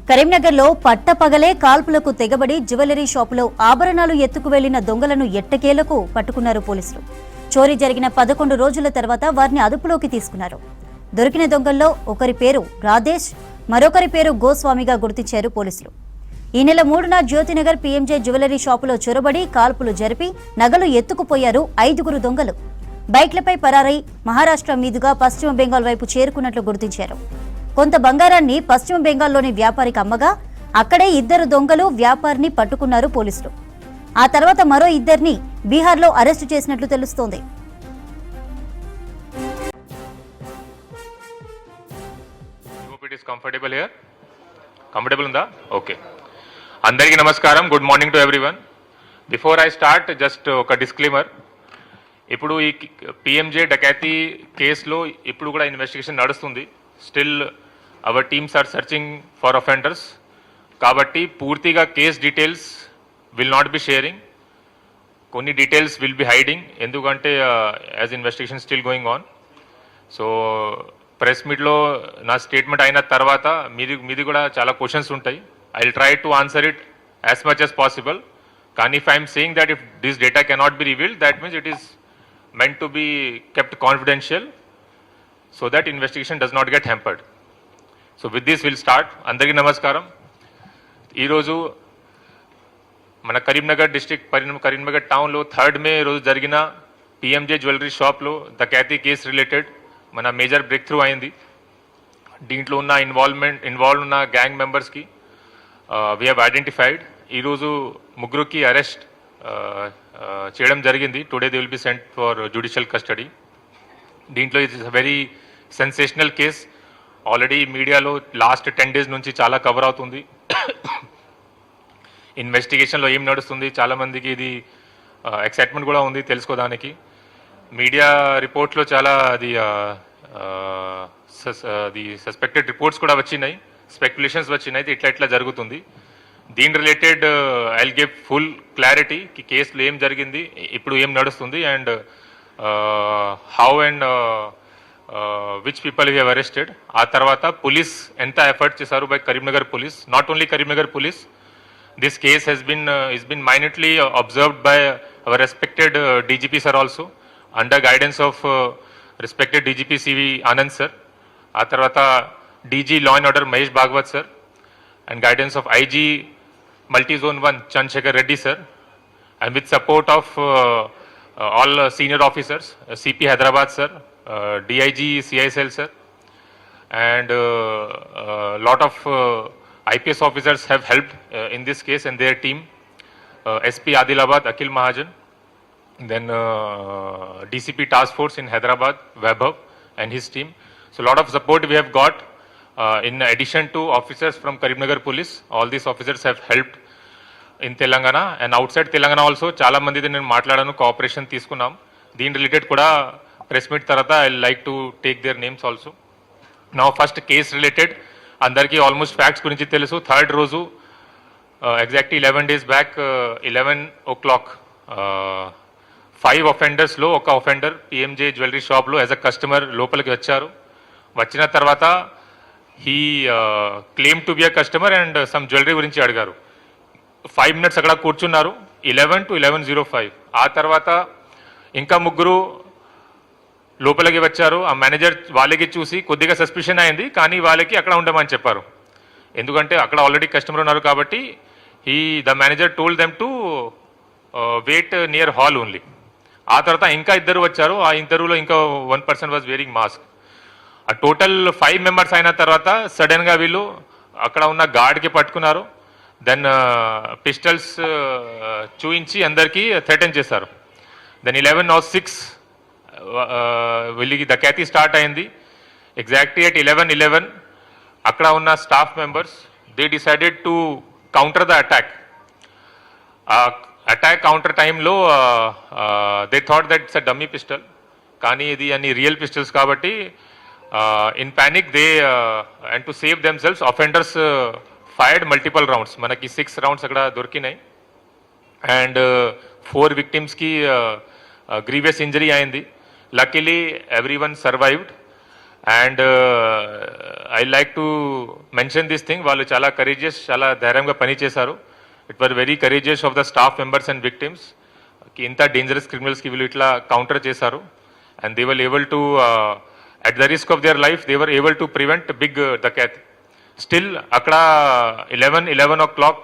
కరీంనగర్లో పట్టపగలే కాల్పులకు తెగబడి జ్యువెలరీ షాపులో ఆభరణాలు ఎత్తుకు వెళ్లిన దొంగలను ఎట్టకేలకు పట్టుకున్నారు పోలీసులు. చోరీ జరిగిన 11 రోజుల తర్వాత వారిని అదుపులోకి తీసుకున్నారు. దొరికిన దొంగల్లో ఒకరి పేరు రాధేష్, మరొకరి పేరు గోస్వామిగా గుర్తించారు పోలీసులు. ఈ నెల 3న జ్యోతినగర్ పీఎంజే జ్యువెలరీ షాపులో చొరబడి కాల్పులు జరిపి నగలు ఎత్తుకుపోయారు 5గురు దొంగలు. బైక్లపై పరారై మహారాష్ట్ర మీదుగా పశ్చిమ బెంగాల్ వైపు చేరుకున్నట్లు గుర్తించారు. కొంత బంగారాన్ని పశ్చిమ బెంగాల్లోని వ్యాపారికి అమ్మగా అక్కడే 2 దొంగలు వ్యాపారిని పట్టుకున్నారు పోలీసులు. ఆ తర్వాత మరో 2ని బీహార్లో అరెస్టు చేసినట్లు తెలుస్తోంది. కంఫర్టబుల్ ఉందా? ఓకే. అందరికీ నమస్కారం. Good morning to everyone. Before I start just ఒక డిస్క్లైమర్. ఇప్పుడు ఈ పిఎంజే డకాతి కేసులో ఇప్పుడు కూడా ఇన్వెస్టిగేషన్ నడుస్తుంది. Still our teams are searching for offenders. కాబట్టి పూర్తిగా case details will not be sharing. కొన్ని డీటెయిల్స్ విల్ బి హైడింగ్, ఎందుకంటే as investigation still going on. So press మీట్లో నా స్టేట్మెంట్ అయిన తర్వాత మీది కూడా చాలా క్వశ్చన్స్ ఉంటాయి. I will try to answer it as much as possible. కానీ if I'm saying that if this data cannot be revealed, that means it is meant to be kept confidential so that investigation does not get hampered. So with this we'll start. Andariki namaskaram. Ee roju mana Karimnagar district Karimnagar town lo 3rd May roju jarigina PMJ jewelry shop lo dakati case related mana major breakthrough ayindi. Deentlo unna involved unna gang members ki we have identified. Ee roju mugruki arrest చేయడం జరిగింది. Today they will be sent for judicial custody. దీంట్లో it is very sensational case. Already మీడియాలో last 10 days నుంచి చాలా cover అవుతుంది. ఇన్వెస్టిగేషన్లో ఏం నడుస్తుంది, చాలామందికి ఇది ఎక్సైట్మెంట్ కూడా ఉంది తెలుసుకోవడానికి. మీడియా రిపోర్ట్స్లో చాలా అది సస్పెక్టెడ్ రిపోర్ట్స్ కూడా వచ్చినాయి, స్పెక్యులేషన్స్ వచ్చినాయి ఇట్లా జరుగుతుంది. దీని related I will give full clarity కి కేసులో ఏం జరిగింది, ఇప్పుడు ఏం నడుస్తుంది, and how and which people we have arrested. ఆ తర్వాత పోలీస్ ఎంత ఎఫర్ట్ చేశారు by Karimnagar police. Not only Karimnagar police, this case has been minutely observed by our respected DGP sir also, under guidance of respected DGP CV Anand sir. ఆ తర్వాత DG law and order Mahesh Bhagwat sir, and guidance of IG Multi-Zone 1 Chandrasekhar Reddy sir, and with support of all senior officers, CP Hyderabad sir, DIG CISL sir, and lot of IPS officers have helped in this case and their team. SP Adilabad Akhil Mahajan, then DCP Task Force in Hyderabad Vaibhav and his team. So lot of support we have got. In addition to officers from Karimnagar Police, all these officers have helped in Telangana and outside Telangana also. Chala mandi nenu maatladanu, cooperation తీసుకున్నాం. దీని related కూడా press meet తర్వాత I like to take their names also. Now first case related అందరికీ almost facts గురించి తెలుసు. 3rd రోజు exactly 11 days back 11 o'clock 5 అఫెండర్స్లో ఒక offender PMJ jewellery షాప్లో యాజ్ అ కస్టమర్ లోపలికి వచ్చారు. వచ్చిన తర్వాత he claimed to be a customer and some jewelry గురించి అడిగారు. 5 minutes అక్కడ కూర్చున్నారు, 11 to 11:05. ఆ తర్వాత ఇంకా 3 లోపలికి వచ్చారు. ఆ మేనేజర్ వాళ్ళకి చూసి కొద్దిగా సస్పిషన్ అయింది, కానీ వాళ్ళకి అక్కడ ఉండమని చెప్పారు. ఎందుకంటే అక్కడ ఆల్రెడీ కస్టమర్ ఉన్నారు కాబట్టి the manager told them to wait near hall only. ఆ తర్వాత ఇంకా 2 వచ్చారు. ఆ ఇంటర్వ్యూలో ఇంకా 1 person వాజ్ వేరింగ్ మాస్క్. ఆ టోటల్ 5 members అయిన తర్వాత సడన్గా వీళ్ళు అక్కడ ఉన్న గార్డ్కి పట్టుకున్నారు. దెన్ పిస్టల్స్ చూయించి అందరికీ థ్రెటన్ చేశారు. దెన్ 11:06 వీళ్ళకి డకాతి స్టార్ట్ అయింది. ఎగ్జాక్ట్లీ అట్ 11:11 అక్కడ ఉన్న staff members they decided to counter the attack. Attack counter టైంలో they thought that it's a dummy pistol, కానీ ఇది అన్ని రియల్ పిస్టల్స్ కాబట్టి in panic they and to save themselves offenders fired multiple rounds. manaki 6 rounds akkada dorkinayi and 4 victims ki grievous injury ayindi. Luckily everyone survived and I like to mention this thing, వాళ్ళు చాలా courageous, చాలా ధైర్యంగా పనిచేశారు. It were very courageous of the staff members and victims. ఇంత dangerous క్రిమినల్స్కి వీళ్ళు ఇట్లా counter చేశారు. And they were able to at the risk of their life, they were able to prevent big dakat. Still, అక్కడ 11 o'clock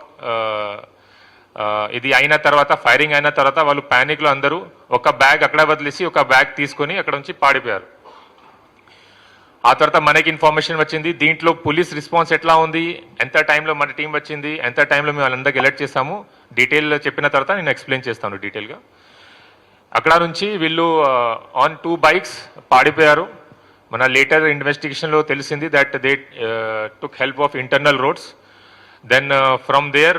ఇది అయిన తర్వాత, firing అయిన తర్వాత వాళ్ళు ప్యానిక్లో అందరూ ఒక బ్యాగ్ అక్కడ వదిలేసి ఒక బ్యాగ్ తీసుకొని అక్కడ నుంచి పాడిపోయారు. ఆ తర్వాత మనకి ఇన్ఫర్మేషన్ వచ్చింది, దీంట్లో పోలీస్ రెస్పాన్స్ ఎట్లా ఉంది, ఎంత టైంలో మన టీం వచ్చింది, ఎంత టైంలో మేము వాళ్ళందరికీ అలర్ట్ చేస్తాము, డీటెయిల్ చెప్పిన తర్వాత నేను ఎక్స్ప్లెయిన్ చేస్తాను డీటెయిల్గా. అక్కడ నుంచి వీళ్ళు ఆన్ 2 bikes పాడిపోయారు. మన లేటర్ ఇన్వెస్టిగేషన్లో తెలిసింది that they took help of internal roads. Then from there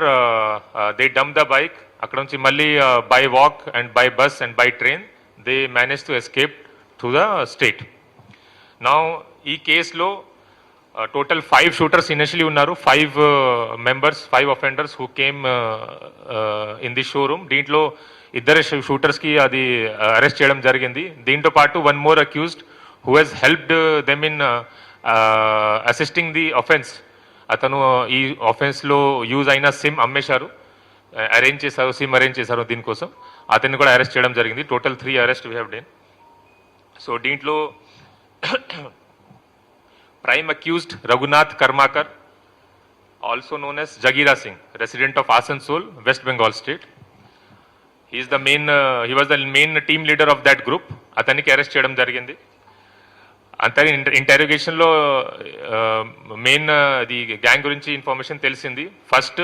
they dump the bike. అక్కడ నుంచి మళ్ళీ by walk and by bus and by train they manage to escape to the state. Now ఈ కేసులో total 5 shooters initially ఉన్నారు. 5 members, 5 offenders who came in the showroom. దీంట్లో 2 షూటర్స్కి అది arrest చేయడం జరిగింది. దీంతో పాటు 1 more accused who has helped them in assisting the offense. అతను ఈ ఆఫెన్స్లో యూజ్ అయిన సిమ్ అమ్మేశారు, అరేంజ్ చేశారు, సిమ్ అరేంజ్ చేశారు దీనికోసం. అతన్ని కూడా అరెస్ట్ చేయడం జరిగింది. Total 3 arrests we have done. So దీంట్లో prime accused Raghunath Karmakar, also known as Jagira Singh, resident of Asansol, West Bengal state. he was the main team leader of that group. అతనికి అరెస్ట్ చేయడం జరిగింది. అంతే ఇంటరోగేషన్లో మెయిన్ అది గ్యాంగ్ గురించి ఇన్ఫర్మేషన్ తెలిసింది. ఫస్ట్,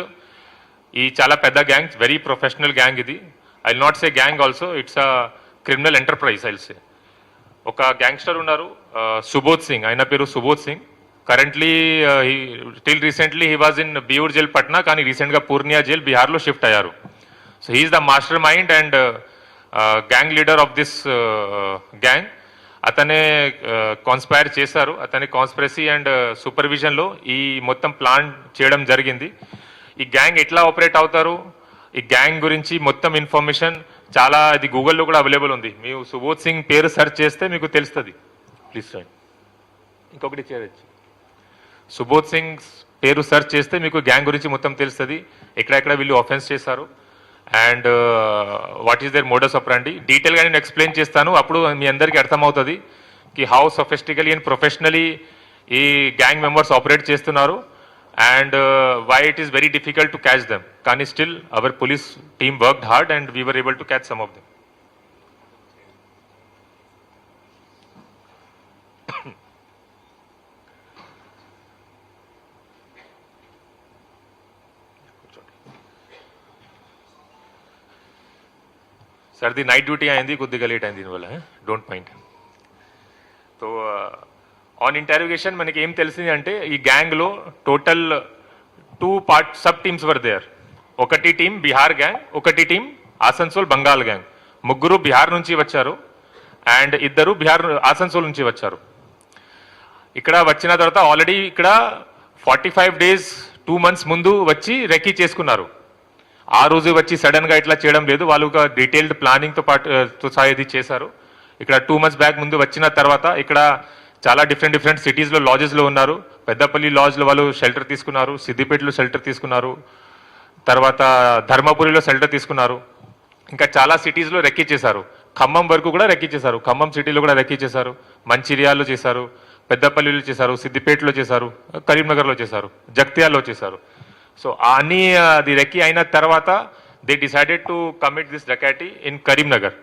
ఈ చాలా పెద్ద గ్యాంగ్, వెరీ ప్రొఫెషనల్ గ్యాంగ్ ఇది. I will not say gang also, it's a criminal enterprise I will say. ఒక గ్యాంగ్స్టర్ ఉన్నారు సుబోధ్ సింగ్, ఆయన పేరు Subodh Singh. Currently till recently he was in Beur jail Patna, కానీ రీసెంట్గా పూర్నియా జైల్ బీహార్లో షిఫ్ట్ అయ్యారు. So he is the mastermind and gang leader of this gang. అతనే కాన్స్పైర్ చేశారు. అతని కాన్స్పిరసీ అండ్ సూపర్విజన్లో ఈ మొత్తం ప్లాన్ చేయడం జరిగింది. ఈ గ్యాంగ్ ఎట్లా ఆపరేట్ అవుతారు, ఈ గ్యాంగ్ గురించి మొత్తం ఇన్ఫర్మేషన్ చాలా ఇది గూగుల్లో కూడా అవైలబుల్ ఉంది. మీరు సుబోధ్ సింగ్ పేరు సెర్చ్ చేస్తే మీకు తెలుస్తుంది. Please right. ఇంకొకటి చేయొచ్చు, సుబోధ్ సింగ్ పేరు సెర్చ్ చేస్తే మీకు గ్యాంగ్ గురించి మొత్తం తెలుస్తుంది, ఎక్కడెక్కడ వీళ్ళు ఆఫెన్స్ చేశారు and what is their modus operandi. డీటెయిల్గా నేను ఎక్స్ప్లెయిన్ చేస్తాను, అప్పుడు మీ అందరికీ అర్థమవుతుంది కి హౌ సొఫిస్టికలీ అండ్ ప్రొఫెషనలీ ఈ గ్యాంగ్ మెంబర్స్ ఆపరేట్ చేస్తున్నారు and why it is very difficult to catch them. కానీ still our police team worked hard and we were able to catch some of them. సర్ది night duty అయింది, కొద్దిగా late అయింది దీనివల్ల, don't mind. So on interrogation మనకి ఏం తెలిసింది అంటే, ఈ గ్యాంగ్లో total 2 sub teams were there. ఒకటి టీం బీహార్ గ్యాంగ్, ఒకటి టీం ఆసన్సోల్ బంగాల్ గ్యాంగ్. 3 బీహార్ నుంచి వచ్చారు అండ్ 2 ఆసన్సోల్ నుంచి వచ్చారు. ఇక్కడ వచ్చిన తర్వాత ఆల్రెడీ ఇక్కడ 45 days 2 months ముందు వచ్చి రెక్కీ చేసుకున్నారు. ఆ రోజు వచ్చి సడన్గా ఇట్లా చేయడం లేదు, వాళ్ళు ఒక డీటెయిల్డ్ ప్లానింగ్తో పాటు ఇది చేశారు. ఇక్కడ 2 months బ్యాక్ ముందు వచ్చిన తర్వాత ఇక్కడ చాలా డిఫరెంట్ సిటీస్లో లాడ్జెస్లో ఉన్నారు. పెద్దపల్లి లాడ్జ్లో వాళ్ళు షెల్టర్ తీసుకున్నారు, సిద్దిపేటలో షెల్టర్ తీసుకున్నారు, తర్వాత ధర్మపురిలో షెల్టర్ తీసుకున్నారు. ఇంకా చాలా సిటీస్లో రెక్కీ చేశారు. ఖమ్మం వరకు కూడా రెక్కీ చేశారు, ఖమ్మం సిటీలో కూడా రెక్కీ చేశారు, మంచిర్యాలలో చేశారు, పెద్దపల్లిలో చేశారు, సిద్దిపేటలో చేశారు, కరీంనగర్లో చేశారు, జగిత్యాలలో చేశారు. సో అన్ని అది రెక్కీ అయిన తర్వాత they decided to commit this dacoity in Karimnagar.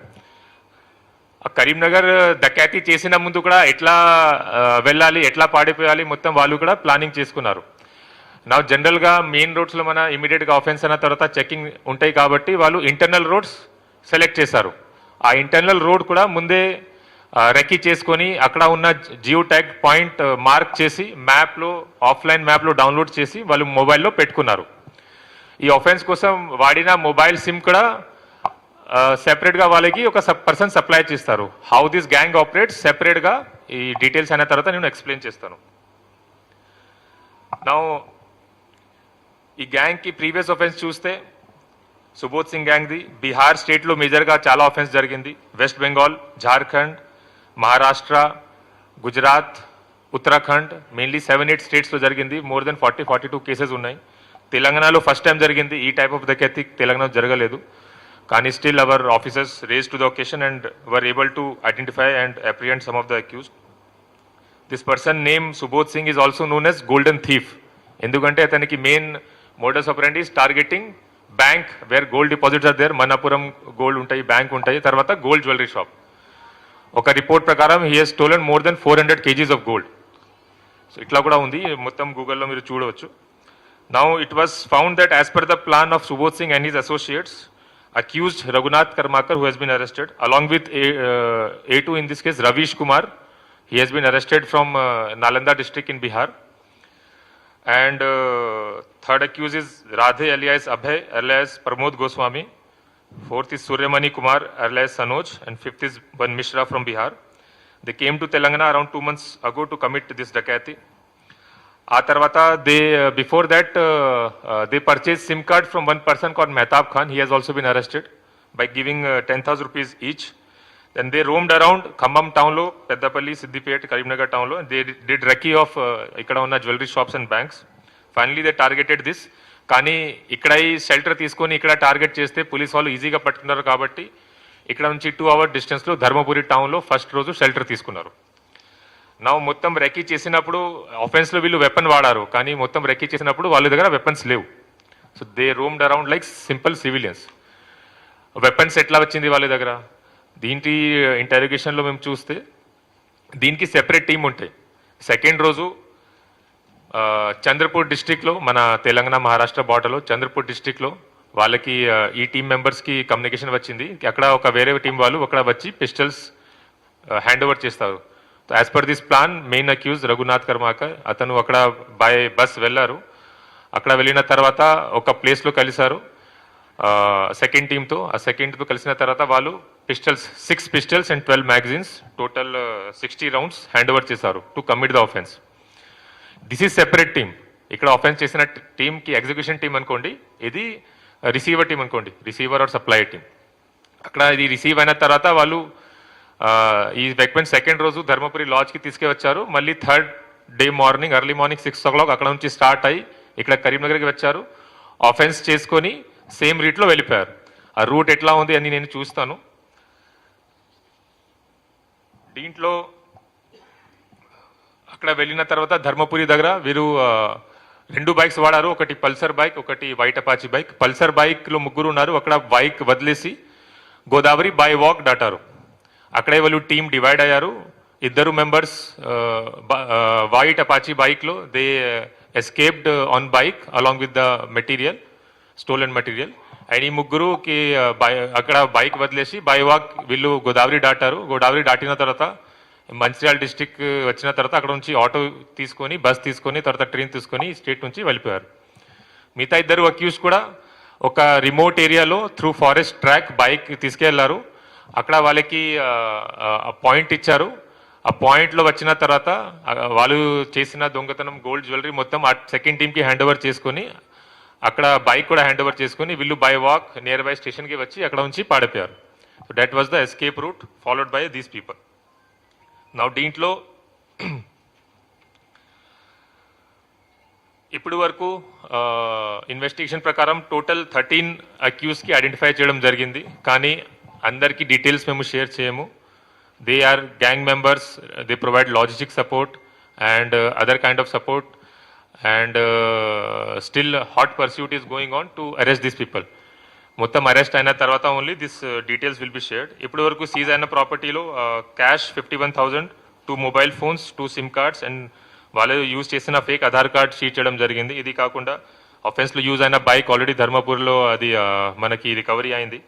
Karimnagar dacoity చేసిన ముందు కూడా ఎట్లా వెళ్ళాలి, ఎట్లా పాడిపోయాలి మొత్తం వాళ్ళు కూడా ప్లానింగ్ చేసుకున్నారు. నా జనరల్గా మెయిన్ రోడ్స్లో మన ఇమీడియట్గా ఆఫెన్స్ అయిన తర్వాత చెకింగ్ ఉంటాయి కాబట్టి వాళ్ళు ఇంటర్నల్ రోడ్స్ సెలెక్ట్ చేశారు. ఆ ఇంటర్నల్ రోడ్ కూడా ముందే రెక్కీ చేసుకొని అక్కడ ఉన్న జియో ట్యాగ్ పాయింట్ మార్క్ చేసి మ్యాప్లో, ఆఫ్లైన్ మ్యాప్లో డౌన్లోడ్ చేసి వాళ్ళు మొబైల్లో పెట్టుకున్నారు. ఈ ఆఫెన్స్ కోసం వాడిన మొబైల్ సిమ్ కూడా సెపరేట్గా వాళ్ళకి ఒక పర్సన్ సప్లై చేస్తారు. హౌ దిస్ గ్యాంగ్ ఆపరేట్స్ సెపరేట్గా ఈ డీటెయిల్స్ అయిన తర్వాత నేను ఎక్స్ప్లెయిన్ చేస్తాను. నా ఈ గ్యాంగ్కి ప్రీవియస్ ఆఫెన్స్ చూస్తే సుబోధ్ సింగ్ గ్యాంగ్ది బీహార్ స్టేట్లో మేజర్గా చాలా ఆఫెన్స్ జరిగింది. వెస్ట్ బెంగాల్, జార్ఖండ్, మహారాష్ట్ర, గుజరాత్, ఉత్తరాఖండ్ మెయిన్లీ 7-8 స్టేట్స్లో జరిగింది. మోర్ దెన్ 42 కేసెస్ ఉన్నాయి. తెలంగాణలో ఫస్ట్ టైం జరిగింది. ఈ టైప్ ఆఫ్ డకైతి తెలంగాణ జరగలేదు. కానీ still our officers raise to the occasion and were able to identify and apprehend some of the accused. This person name Subodh Singh is also known as golden thief. ఎందుకంటే అతనికి main modus operandi is targeting bank where gold deposits are there. Manappuram gold ఉంటాయి, bank ఉంటాయి, తర్వాత gold jewellery shop. ఒక report ప్రకారం he has stolen more than 400 kgs of gold. So ఇట్లా కూడా ఉంది, మొత్తం గూగుల్లో మీరు చూడవచ్చు. Now it was found that as per the plan of Subodh Singh and his associates, accused Raghunath Karmakar, who has been arrested, along with A2 in this case, Ravish Kumar. He has been arrested from Nalanda district in Bihar. And third accused is Radhe alias Abhay alias Pramod Goswami. Fourth is Suryamani Kumar alias Sanoj. And fifth is Ban Mishra from Bihar. They came to Telangana around 2 months ago to commit this dakati. ఆ తర్వాత before that they purchase SIM card from one person called Mehtab Khan. He has also been arrested by giving 10,000 rupees each. Then they roamed around Khammam టౌన్లో, పెద్దపల్లి, సిద్దిపేట, కరీంనగర్ టౌన్లో. They did reiki of ఇక్కడ ఉన్న jewellery shops and banks. Finally they targeted this. కానీ ఇక్కడ ఈ shelter తీసుకొని ఇక్కడ target చేస్తే పోలీస్ వాళ్ళు ఈజీగా పట్టుకున్నారు. కాబట్టి ఇక్కడ నుంచి 2 hour డిస్టెన్స్లో ధర్మపురి టౌన్లో ఫస్ట్ రోజు షెల్టర్ తీసుకున్నారు. నా మొత్తం రెక్కీ చేసినప్పుడు ఆఫెన్స్లో వీళ్ళు వెపన్ వాడారు, కానీ మొత్తం రెక్కీ చేసినప్పుడు వాళ్ళ దగ్గర వెపన్స్ లేవు. So they roamed around like simple civilians. Weapons ఎట్లా వచ్చింది వాళ్ళ దగ్గర? దీంటి ఇంటరోగేషన్లో మేము చూస్తే దీనికి సెపరేట్ టీం ఉంటాయి. సెకండ్ రోజు చంద్రపూర్ డిస్టిక్లో, మన తెలంగాణ మహారాష్ట్ర బార్డర్లో చంద్రపూర్ డిస్టిక్లో వాళ్ళకి ఈ టీం మెంబర్స్కి కమ్యూనికేషన్ వచ్చింది. అక్కడ ఒక వేరే టీం వాళ్ళు అక్కడ వచ్చి పిస్టల్స్ హ్యాండ్ ఓవర్ చేస్తారు. As per this plan main accuse Raghunath Karmakar, అతను అక్కడ బై బస్ వెళ్ళారు. అక్కడ వెళ్ళిన తర్వాత ఒక ప్లేస్లో కలిశారు సెకండ్ టీంతో. ఆ సెకండ్ టీంతో కలిసిన తర్వాత వాళ్ళు pistols 6 pistols and 12 magazines, total 60 rounds hand over చేశారు to commit the offence. This is separate team. ఇక్కడ ఆఫెన్స్ చేసిన టీంకి ఎగ్జిక్యూషన్ టీం అనుకోండి, ఇది రిసీవర్ టీం అనుకోండి, రిసీవర్ ఆర్ సప్లయర్ టీం. అక్కడ ఇది రిసీవ్ అయిన తర్వాత వాళ్ళు ఈ వెపన్ సెకండ్ రోజు ధర్మపురి లాడ్జ్కి తీసుకువచ్చారు. మళ్ళీ third day morning early morning 6 o'clock అక్కడ నుంచి స్టార్ట్ అయ్యి ఇక్కడ కరీంనగర్కి వచ్చారు. ఆఫెన్స్ చేసుకొని సేమ్ రూట్లో వెళ్ళిపోయారు. ఆ రూట్ ఎట్లా ఉంది అని నేను చూస్తాను. దీంట్లో అక్కడ వెళ్ళిన తర్వాత ధర్మపురి దగ్గర వీరు 2 bikes వాడారు. ఒకటి పల్సర్ బైక్, ఒకటి వైట్ అపాచీ బైక్. పల్సర్ బైక్లో 3 ఉన్నారు. అక్కడ బైక్ వదిలేసి గోదావరి బై వాక్ దాటారు. అక్కడే వాళ్ళు టీం డివైడ్ అయ్యారు. 2 members వైట్ అపాచీ బైక్లో they escaped on bike along with the material, stolen material. And ఈ 3కి అక్కడ బైక్ వదిలేసి బై వాక్ వీళ్ళు గోదావరి దాటారు. గోదావరి దాటిన తర్వాత మంచిర్యాల డిస్టిక్ వచ్చిన తర్వాత అక్కడ నుంచి ఆటో తీసుకొని, బస్ తీసుకొని, తర్వాత ట్రైన్ తీసుకొని స్టేట్ నుంచి వెళ్ళిపోయారు. మిగతా 2 అక్యూజ్ కూడా ఒక రిమోట్ ఏరియాలో త్రూ ఫారెస్ట్ ట్రాక్ బైక్ తీసుకెళ్లారు. అక్కడ వాళ్ళకి పాయింట్ ఇచ్చారు. ఆ పాయింట్లో వచ్చిన తర్వాత వాళ్ళు చేసిన దొంగతనం గోల్డ్ జ్యువెలరీ మొత్తం ఆ సెకండ్ టీంకి హ్యాండ్ ఓవర్ చేసుకొని, అక్కడ బైక్ కూడా హ్యాండ్ ఓవర్ చేసుకొని వీళ్ళు బై వాక్ నియర్ బై స్టేషన్కి వచ్చి అక్కడ నుంచి పాడిపోయారు. So that was the escape route followed by these people. Now దీంట్లో ఇప్పటి వరకు ఇన్వెస్టిగేషన్ ప్రకారం టోటల్ 13 అక్యూజ్కి ఐడెంటిఫై చేయడం జరిగింది. కానీ అందరికీ డీటెయిల్స్ మేము షేర్ చేయము. They are gang members, they provide logistic support and other kind of support and still hot pursuit is going on to arrest these people. మొత్తం అరెస్ట్ అయిన తర్వాత only this details will be shared. ఇప్పటి వరకు seize అయిన ప్రాపర్టీలో cash 51,000, 2 mobile phones, 2 SIM cards and వాళ్ళు use చేసిన fake Aadhaar card షీట్ చేయడం జరిగింది. ఇది కాకుండా ఆఫెన్స్లో యూజ్ అయిన బైక్ ఆల్రెడీ ధర్మపూర్లో అది మనకి రికవరీ అయింది.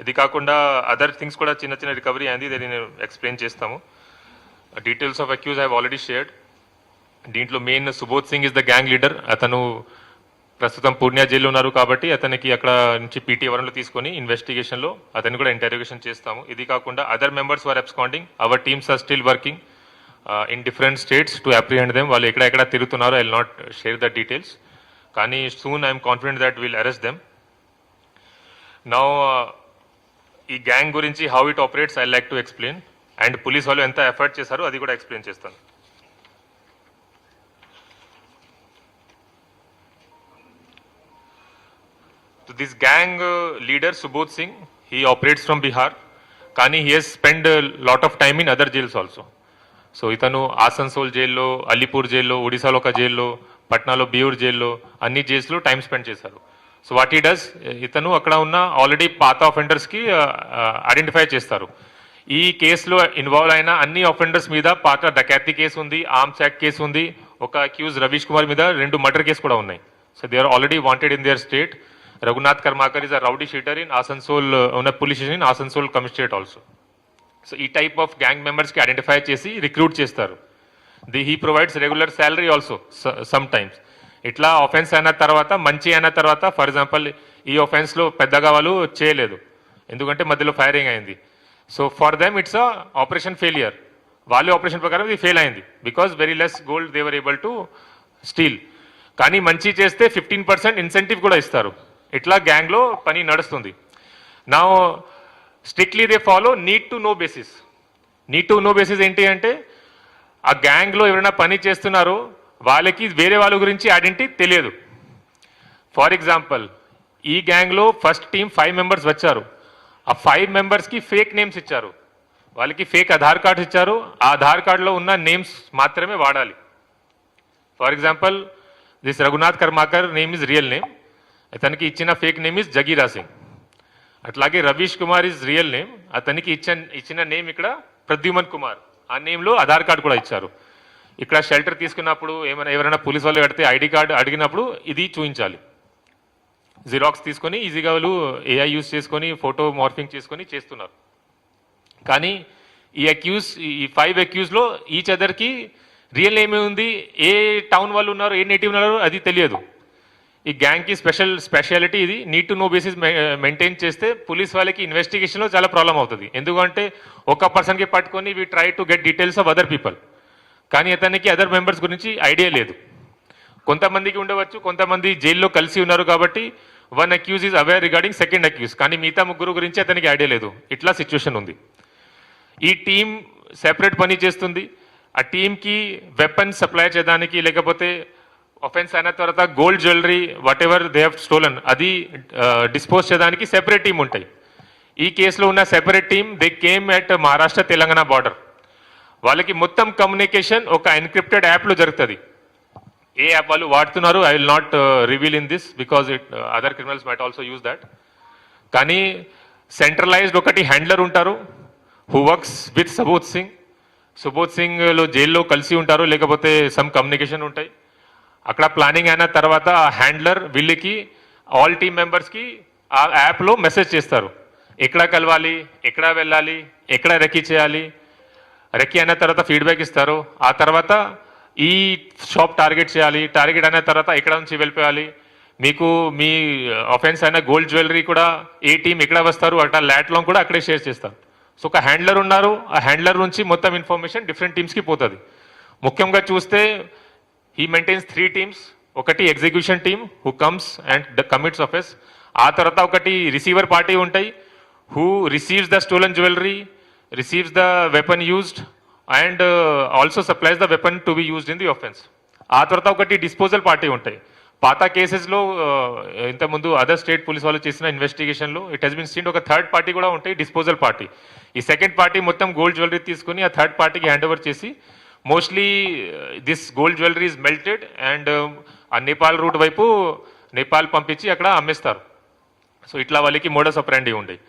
ఇది కాకుండా అదర్ థింగ్స్ కూడా చిన్న చిన్న రికవరీ అయింది. దీన్ని నేను ఎక్స్ప్లెయిన్ చేస్తాము. Details of accuse I have already shared. దీంట్లో main Subodh Singh is the gang leader. అతను ప్రస్తుతం పూర్ణియా జైల్లో ఉన్నారు కాబట్టి అతనికి అక్కడ నుంచి పీటీ వరంలో తీసుకొని ఇన్వెస్టిగేషన్లో అతన్ని కూడా ఇంటరోగేషన్ చేస్తాము. ఇది కాకుండా other members are absconding. Our teams are still working in different states to apprehend them. వాళ్ళు ఎక్కడెక్కడ తిరుగుతున్నారో I will not share the details. కానీ soon I'm confident that will arrest them. Now ఈ గ్యాంగ్ గురించి how it operates I like to explain. And police వాళ్ళు ఎంత effort చేశారో అది కూడా ఎక్స్ప్లెయిన్ చేస్తాను. So this gang leader Subodh Singh, he operates from Bihar. Kani he has spent a lot of time in other jails also. So ఇతను ఆసన్సోల్ జైల్లో, అలీపూర్ జైల్లో, ఒడిశాలో ఒక జైల్లో, పట్నాలో బియూర్ జైల్లో, అన్ని జైల్స్లో టైం స్పెండ్ చేశారు. సో వాట్ ఈ డస్, ఇతను అక్కడ ఉన్న ఆల్రెడీ పాత ఆఫెండర్స్కి ఐడెంటిఫై చేస్తారు. ఈ కేసులో ఇన్వాల్వ్ అయిన అన్ని ఆఫెండర్స్ మీద పాత డకాతి కేసు ఉంది, ఆర్మ్స్ యాక్ట్ కేసు ఉంది, ఒక అక్యూజ్ రవీష్ కుమార్ మీద 2 మర్డర్ కేసు కూడా ఉన్నాయి. So they are already wanted in their state. Raghunath Karmakar is a rowdy sheeter in Asansol, ఉన్న police station in Asansol commissionerate also. So ఈ టైప్ ఆఫ్ గ్యాంగ్ మెంబర్స్కి ఐడెంటిఫై చేసి రిక్రూట్ చేస్తారు. He provides regular salary also sometimes. ఇట్లా offence అయిన తర్వాత, మంచి అయిన తర్వాత, ఫర్ ఎగ్జాంపుల్ ఈ ఆఫెన్స్లో పెద్దగా వాళ్ళు చేయలేదు ఎందుకంటే మధ్యలో ఫైరింగ్ అయింది. So for them it's a operation failure. వాళ్ళ ఆపరేషన్ ప్రకారం ఇది ఫెయిల్ అయింది because very less gold they were able to steal. కానీ మంచి చేస్తే 15% ఇన్సెంటివ్ కూడా ఇస్తారు. ఇట్లా గ్యాంగ్లో పని నడుస్తుంది. నా strictly they follow need to know basis. Need to know basis ఏంటి అంటే, ఆ గ్యాంగ్లో ఎవరైనా పని చేస్తున్నారో వాళ్ళకి వేరే వాళ్ళ గురించి ఐడెంటిటీ తెలియదు. ఫర్ ఎగ్జాంపుల్ ఈ గ్యాంగ్లో ఫస్ట్ టీం 5 మెంబర్స్ వచ్చారు. ఆ 5 మెంబర్స్కి ఫేక్ నేమ్స్ ఇచ్చారు, వాళ్ళకి ఫేక్ ఆధార్ కార్డ్స్ ఇచ్చారు. ఆ ఆధార్ కార్డులో ఉన్న నేమ్స్ మాత్రమే వాడాలి. For example this Raghunath Karmakar name is real name, అతనికి ఇచ్చిన ఫేక్ నేమ్ ఇస్ జగీరా సింగ్. అట్లాగే Ravish Kumar is real name, అతనికి ఇచ్చిన నేమ్ ఇక్కడ ప్రద్యుమన్ కుమార్, ఆ నేమ్లో ఆధార్ కార్డు కూడా ఇచ్చారు. ఇక్కడ షెల్టర్ తీసుకున్నప్పుడు ఎవరైనా పోలీస్ వాళ్ళు కడితే ఐడి కార్డు అడిగినప్పుడు ఇది చూపించాలి. జిరాక్స్ తీసుకొని ఈజీగా వాళ్ళు ఏఐ యూస్ చేసుకొని ఫోటో మార్ఫింగ్ చేసుకొని చేస్తున్నారు. కానీ ఈ 5 అక్యూజ్లో ఈచ్ అదర్కి రియల్ నేమ్ ఉంది, ఏ టౌన్ వాళ్ళు ఉన్నారు, ఏ నేటివ్ ఉన్నారు అది తెలియదు. ఈ గ్యాంగ్కి స్పెషాలిటీ ఇది. Need to know basis maintain చేస్తే పోలీస్ వాళ్ళకి ఇన్వెస్టిగేషన్లో చాలా ప్రాబ్లం అవుతుంది. ఎందుకంటే ఒక పర్సన్కి పట్టుకొని we try to get details of other people, కానీ అతనికి అదర్ మెంబర్స్ గురించి ఐడియా లేదు. కొంతమందికి ఉండవచ్చు, కొంతమంది జైల్లో కలిసి ఉన్నారు కాబట్టి 1 accuse is aware regarding second accuse, కానీ మిగతా 3 గురించి అతనికి ఐడియా లేదు. ఇట్లా సిచ్యువేషన్ ఉంది. ఈ టీం సెపరేట్ పని చేస్తుంది. ఆ టీంకి వెపన్స్ సప్లై చేయడానికి, లేకపోతే ఆఫెన్స్ అయిన తర్వాత gold jewellery what ever they have stolen అది డిస్పోజ్ చేయడానికి సెపరేట్ టీం ఉంటాయి. ఈ కేసులో ఉన్న separate team they came at Maharashtra Telangana border. వాళ్ళకి మొత్తం కమ్యూనికేషన్ ఒక ఎన్క్రిప్టెడ్ యాప్లో జరుగుతుంది. ఏ యాప్ వాళ్ళు వాడుతున్నారు I will not reveal in this because other criminals might also use that. కానీ సెంట్రలైజ్డ్ ఒకటి హ్యాండ్లర్ ఉంటారు హూ వర్క్స్ విత్ సుబోధ్ సింగ్లో జైల్లో కలిసి ఉంటారు, లేకపోతే సమ్ కమ్యూనికేషన్ ఉంటాయి. అక్కడ ప్లానింగ్ అయిన తర్వాత ఆ హ్యాండ్లర్ వీళ్ళకి ఆల్ టీమ్ మెంబర్స్కి ఆ యాప్లో మెసేజ్ చేస్తారు, ఎక్కడ కలవాలి, ఎక్కడ వెళ్ళాలి, ఎక్కడ రెక్కీ చేయాలి. రెక్కీ అయిన తర్వాత ఫీడ్బ్యాక్ ఇస్తారు. ఆ తర్వాత ఈ షాప్ టార్గెట్ చేయాలి, టార్గెట్ అయిన తర్వాత ఎక్కడ నుంచి వెళ్ళిపోయాలి, మీకు మీ ఆఫెన్స్ అయిన గోల్డ్ జ్యువెలరీ కూడా ఏ టీం ఎక్కడ వస్తారు అట్లా ల్యాట్లో కూడా అక్కడే షేర్ చేస్తారు. సో ఒక హ్యాండ్లర్ ఉన్నారు, ఆ హ్యాండ్లర్ నుంచి మొత్తం ఇన్ఫర్మేషన్ డిఫరెంట్ టీమ్స్కి పోతుంది. ముఖ్యంగా చూస్తే he maintains 3 teams. ఒకటి execution team who comes and commits offence. ఆ తర్వాత ఒకటి రిసీవర్ పార్టీ ఉంటాయి who receives the stolen jewellery, receives the weapon used and also supplies the weapon to be used in the offence. ఆ తర్వాత ఒకటి disposal party ఉంటాయి. పాత కేసెస్లో ఇంతకుముందు అదర్ స్టేట్ పోలీస్ వాళ్ళు చేసిన ఇన్వెస్టిగేషన్లో ఇట్ హెస్ బిన్ సీన్ ఒక థర్డ్ పార్టీ కూడా ఉంటాయి, డిస్పోజల్ పార్టీ. ఈ సెకండ్ పార్టీ మొత్తం గోల్డ్ జ్యువెలరీ తీసుకుని ఆ థర్డ్ పార్టీకి హ్యాండ్ ఓవర్ చేసి mostly this gold jewellery is melted and ఆ నేపాల్ రూట్ వైపు నేపాల్ పంపించి అక్కడ అమ్మేస్తారు. సో ఇట్లా వాళ్ళకి మోడస్ ఆపరెండి ఉంటాయి.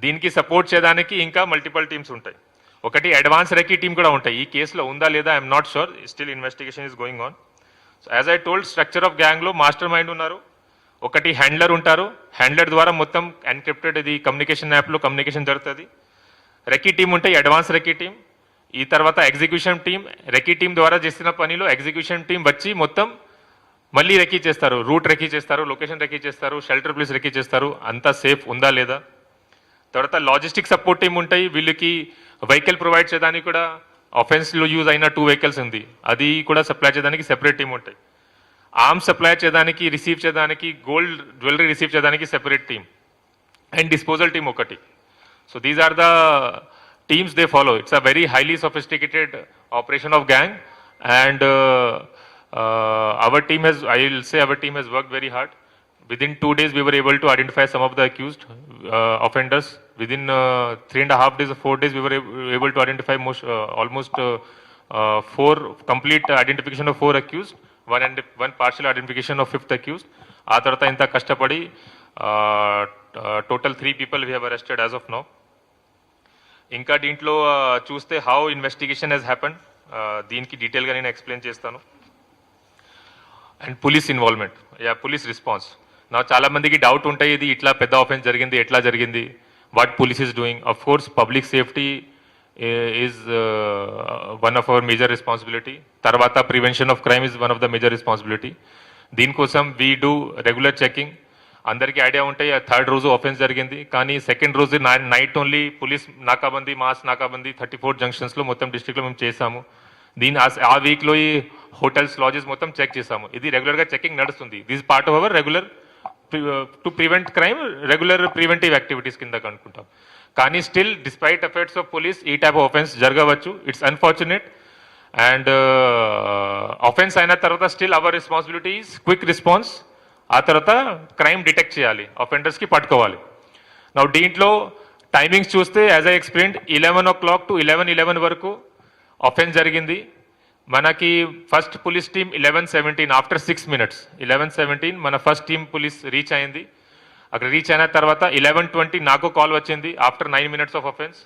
దీనికి సపోర్ట్ చేయడానికి ఇంకా మల్టిపల్ టీమ్స్ ఉంటాయి. ఒకటి అడ్వాన్స్ రెక్కీ టీమ్ కూడా ఉంటాయి. ఈ కేసులో ఉందా లేదా I'm not sure, still investigation is going on. So as I told structure of గ్యాంగ్లో మాస్టర్ మైండ్ ఉన్నారు, ఒకటి హ్యాండ్లర్ ఉంటారు, హ్యాండ్లర్ ద్వారా మొత్తం ఎన్క్రిప్టెడ్ ఇది కమ్యూనికేషన్ యాప్లో కమ్యూనికేషన్ జరుగుతుంది. రెక్కీ టీం ఉంటాయి, అడ్వాన్స్ రెక్కీ టీం. ఈ తర్వాత ఎగ్జిక్యూషన్ టీం, రెక్కీ టీం ద్వారా చేసిన పనిలో ఎగ్జిక్యూషన్ టీం వచ్చి మొత్తం మళ్ళీ రెక్కీ చేస్తారు, రూట్ రెక్కీ చేస్తారు, లొకేషన్ రెక్కీ చేస్తారు, షెల్టర్ ప్లేస్ రెక్కీ చేస్తారు, అంతా సేఫ్ ఉందా లేదా. తర్వాత లాజిస్టిక్ సపోర్ట్ టీం ఉంటాయి, వీళ్ళకి వెహికల్ ప్రొవైడ్ చేయడానికి కూడా ఆఫెన్స్లో యూజ్ అయిన 2 వెహికల్స్ ఉంది, అది కూడా సప్లై చేయడానికి సెపరేట్ టీం ఉంటాయి. ఆర్మ్స్ సప్లై చేయడానికి, రిసీవ్ చేయడానికి, గోల్డ్ జ్యువెలరీ రిసీవ్ చేయడానికి separate team and disposal team ఒకటి. So these are the teams they follow. It's a very highly sophisticated operation of gang and our team has, I will say our team has worked very hard. within 2 days we were able to identify some of the accused offenders. Within 3.5 days or 4 days we were able to identify almost 4 complete identification of 4 accused, one partial identification of 5th accused. ఆ తర్వాత ఇంత కష్టపడి total 3 people we have arrested as of now. ఇంకా దీంట్లో చూస్తే how investigation Hess happened, దీనికి డీటెయిల్గా నేను ఎక్స్ప్లెయిన్ చేస్తాను. And police involvement, police response. నా చాలా మందికి డౌట్ ఉంటాయి, ఇది ఇట్లా పెద్ద ఆఫెన్స్ జరిగింది, ఎట్లా జరిగింది, what police is doing. Of course public safety is one of our major responsibility. తర్వాత prevention of crime is one of the major responsibility. దీనికోసం వీ డూ రెగ్యులర్ చెకింగ్. అందరికీ ఐడియా ఉంటాయి, 3rd రోజు ఆఫెన్స్ జరిగింది, కానీ 2nd రోజు night only police nakabandi, mass nakabandi 34 జంక్షన్స్లో మొత్తం డిస్ట్రిక్ట్లో మేము చేసాము. ఆ వీక్లో ఈ హోటల్స్, లాడ్జెస్ మొత్తం చెక్ చేసాము. ఇది రెగ్యులర్గా చెకింగ్ నడుస్తుంది. This part of our regular to prevent crime, regular preventive activities కింద అనుకుంటాం. కానీ still despite efforts of police ఈ టైప్ ఆఫ్ ఆఫెన్స్ జరగవచ్చు. It's unfortunate. అండ్ ఆఫెన్స్ అయిన తర్వాత still our responsibility is quick response. ఆ తర్వాత క్రైమ్ డిటెక్ట్ చేయాలి, అఫెండర్స్కి పట్టుకోవాలి. నా దీంట్లో టైమింగ్స్ చూస్తే as I explained 11 o'clock to 11:11 వరకు ఆఫెన్స్ జరిగింది. మనకి first police team 11:17 after 6 minutes 11:17 మన ఫస్ట్ టీమ్ పోలీస్ రీచ్ అయింది. అక్కడ రీచ్ అయిన తర్వాత 11:20 నాకు కాల్ వచ్చింది ఆఫ్టర్ 9 minutes ఆఫ్ ఆఫెన్స్.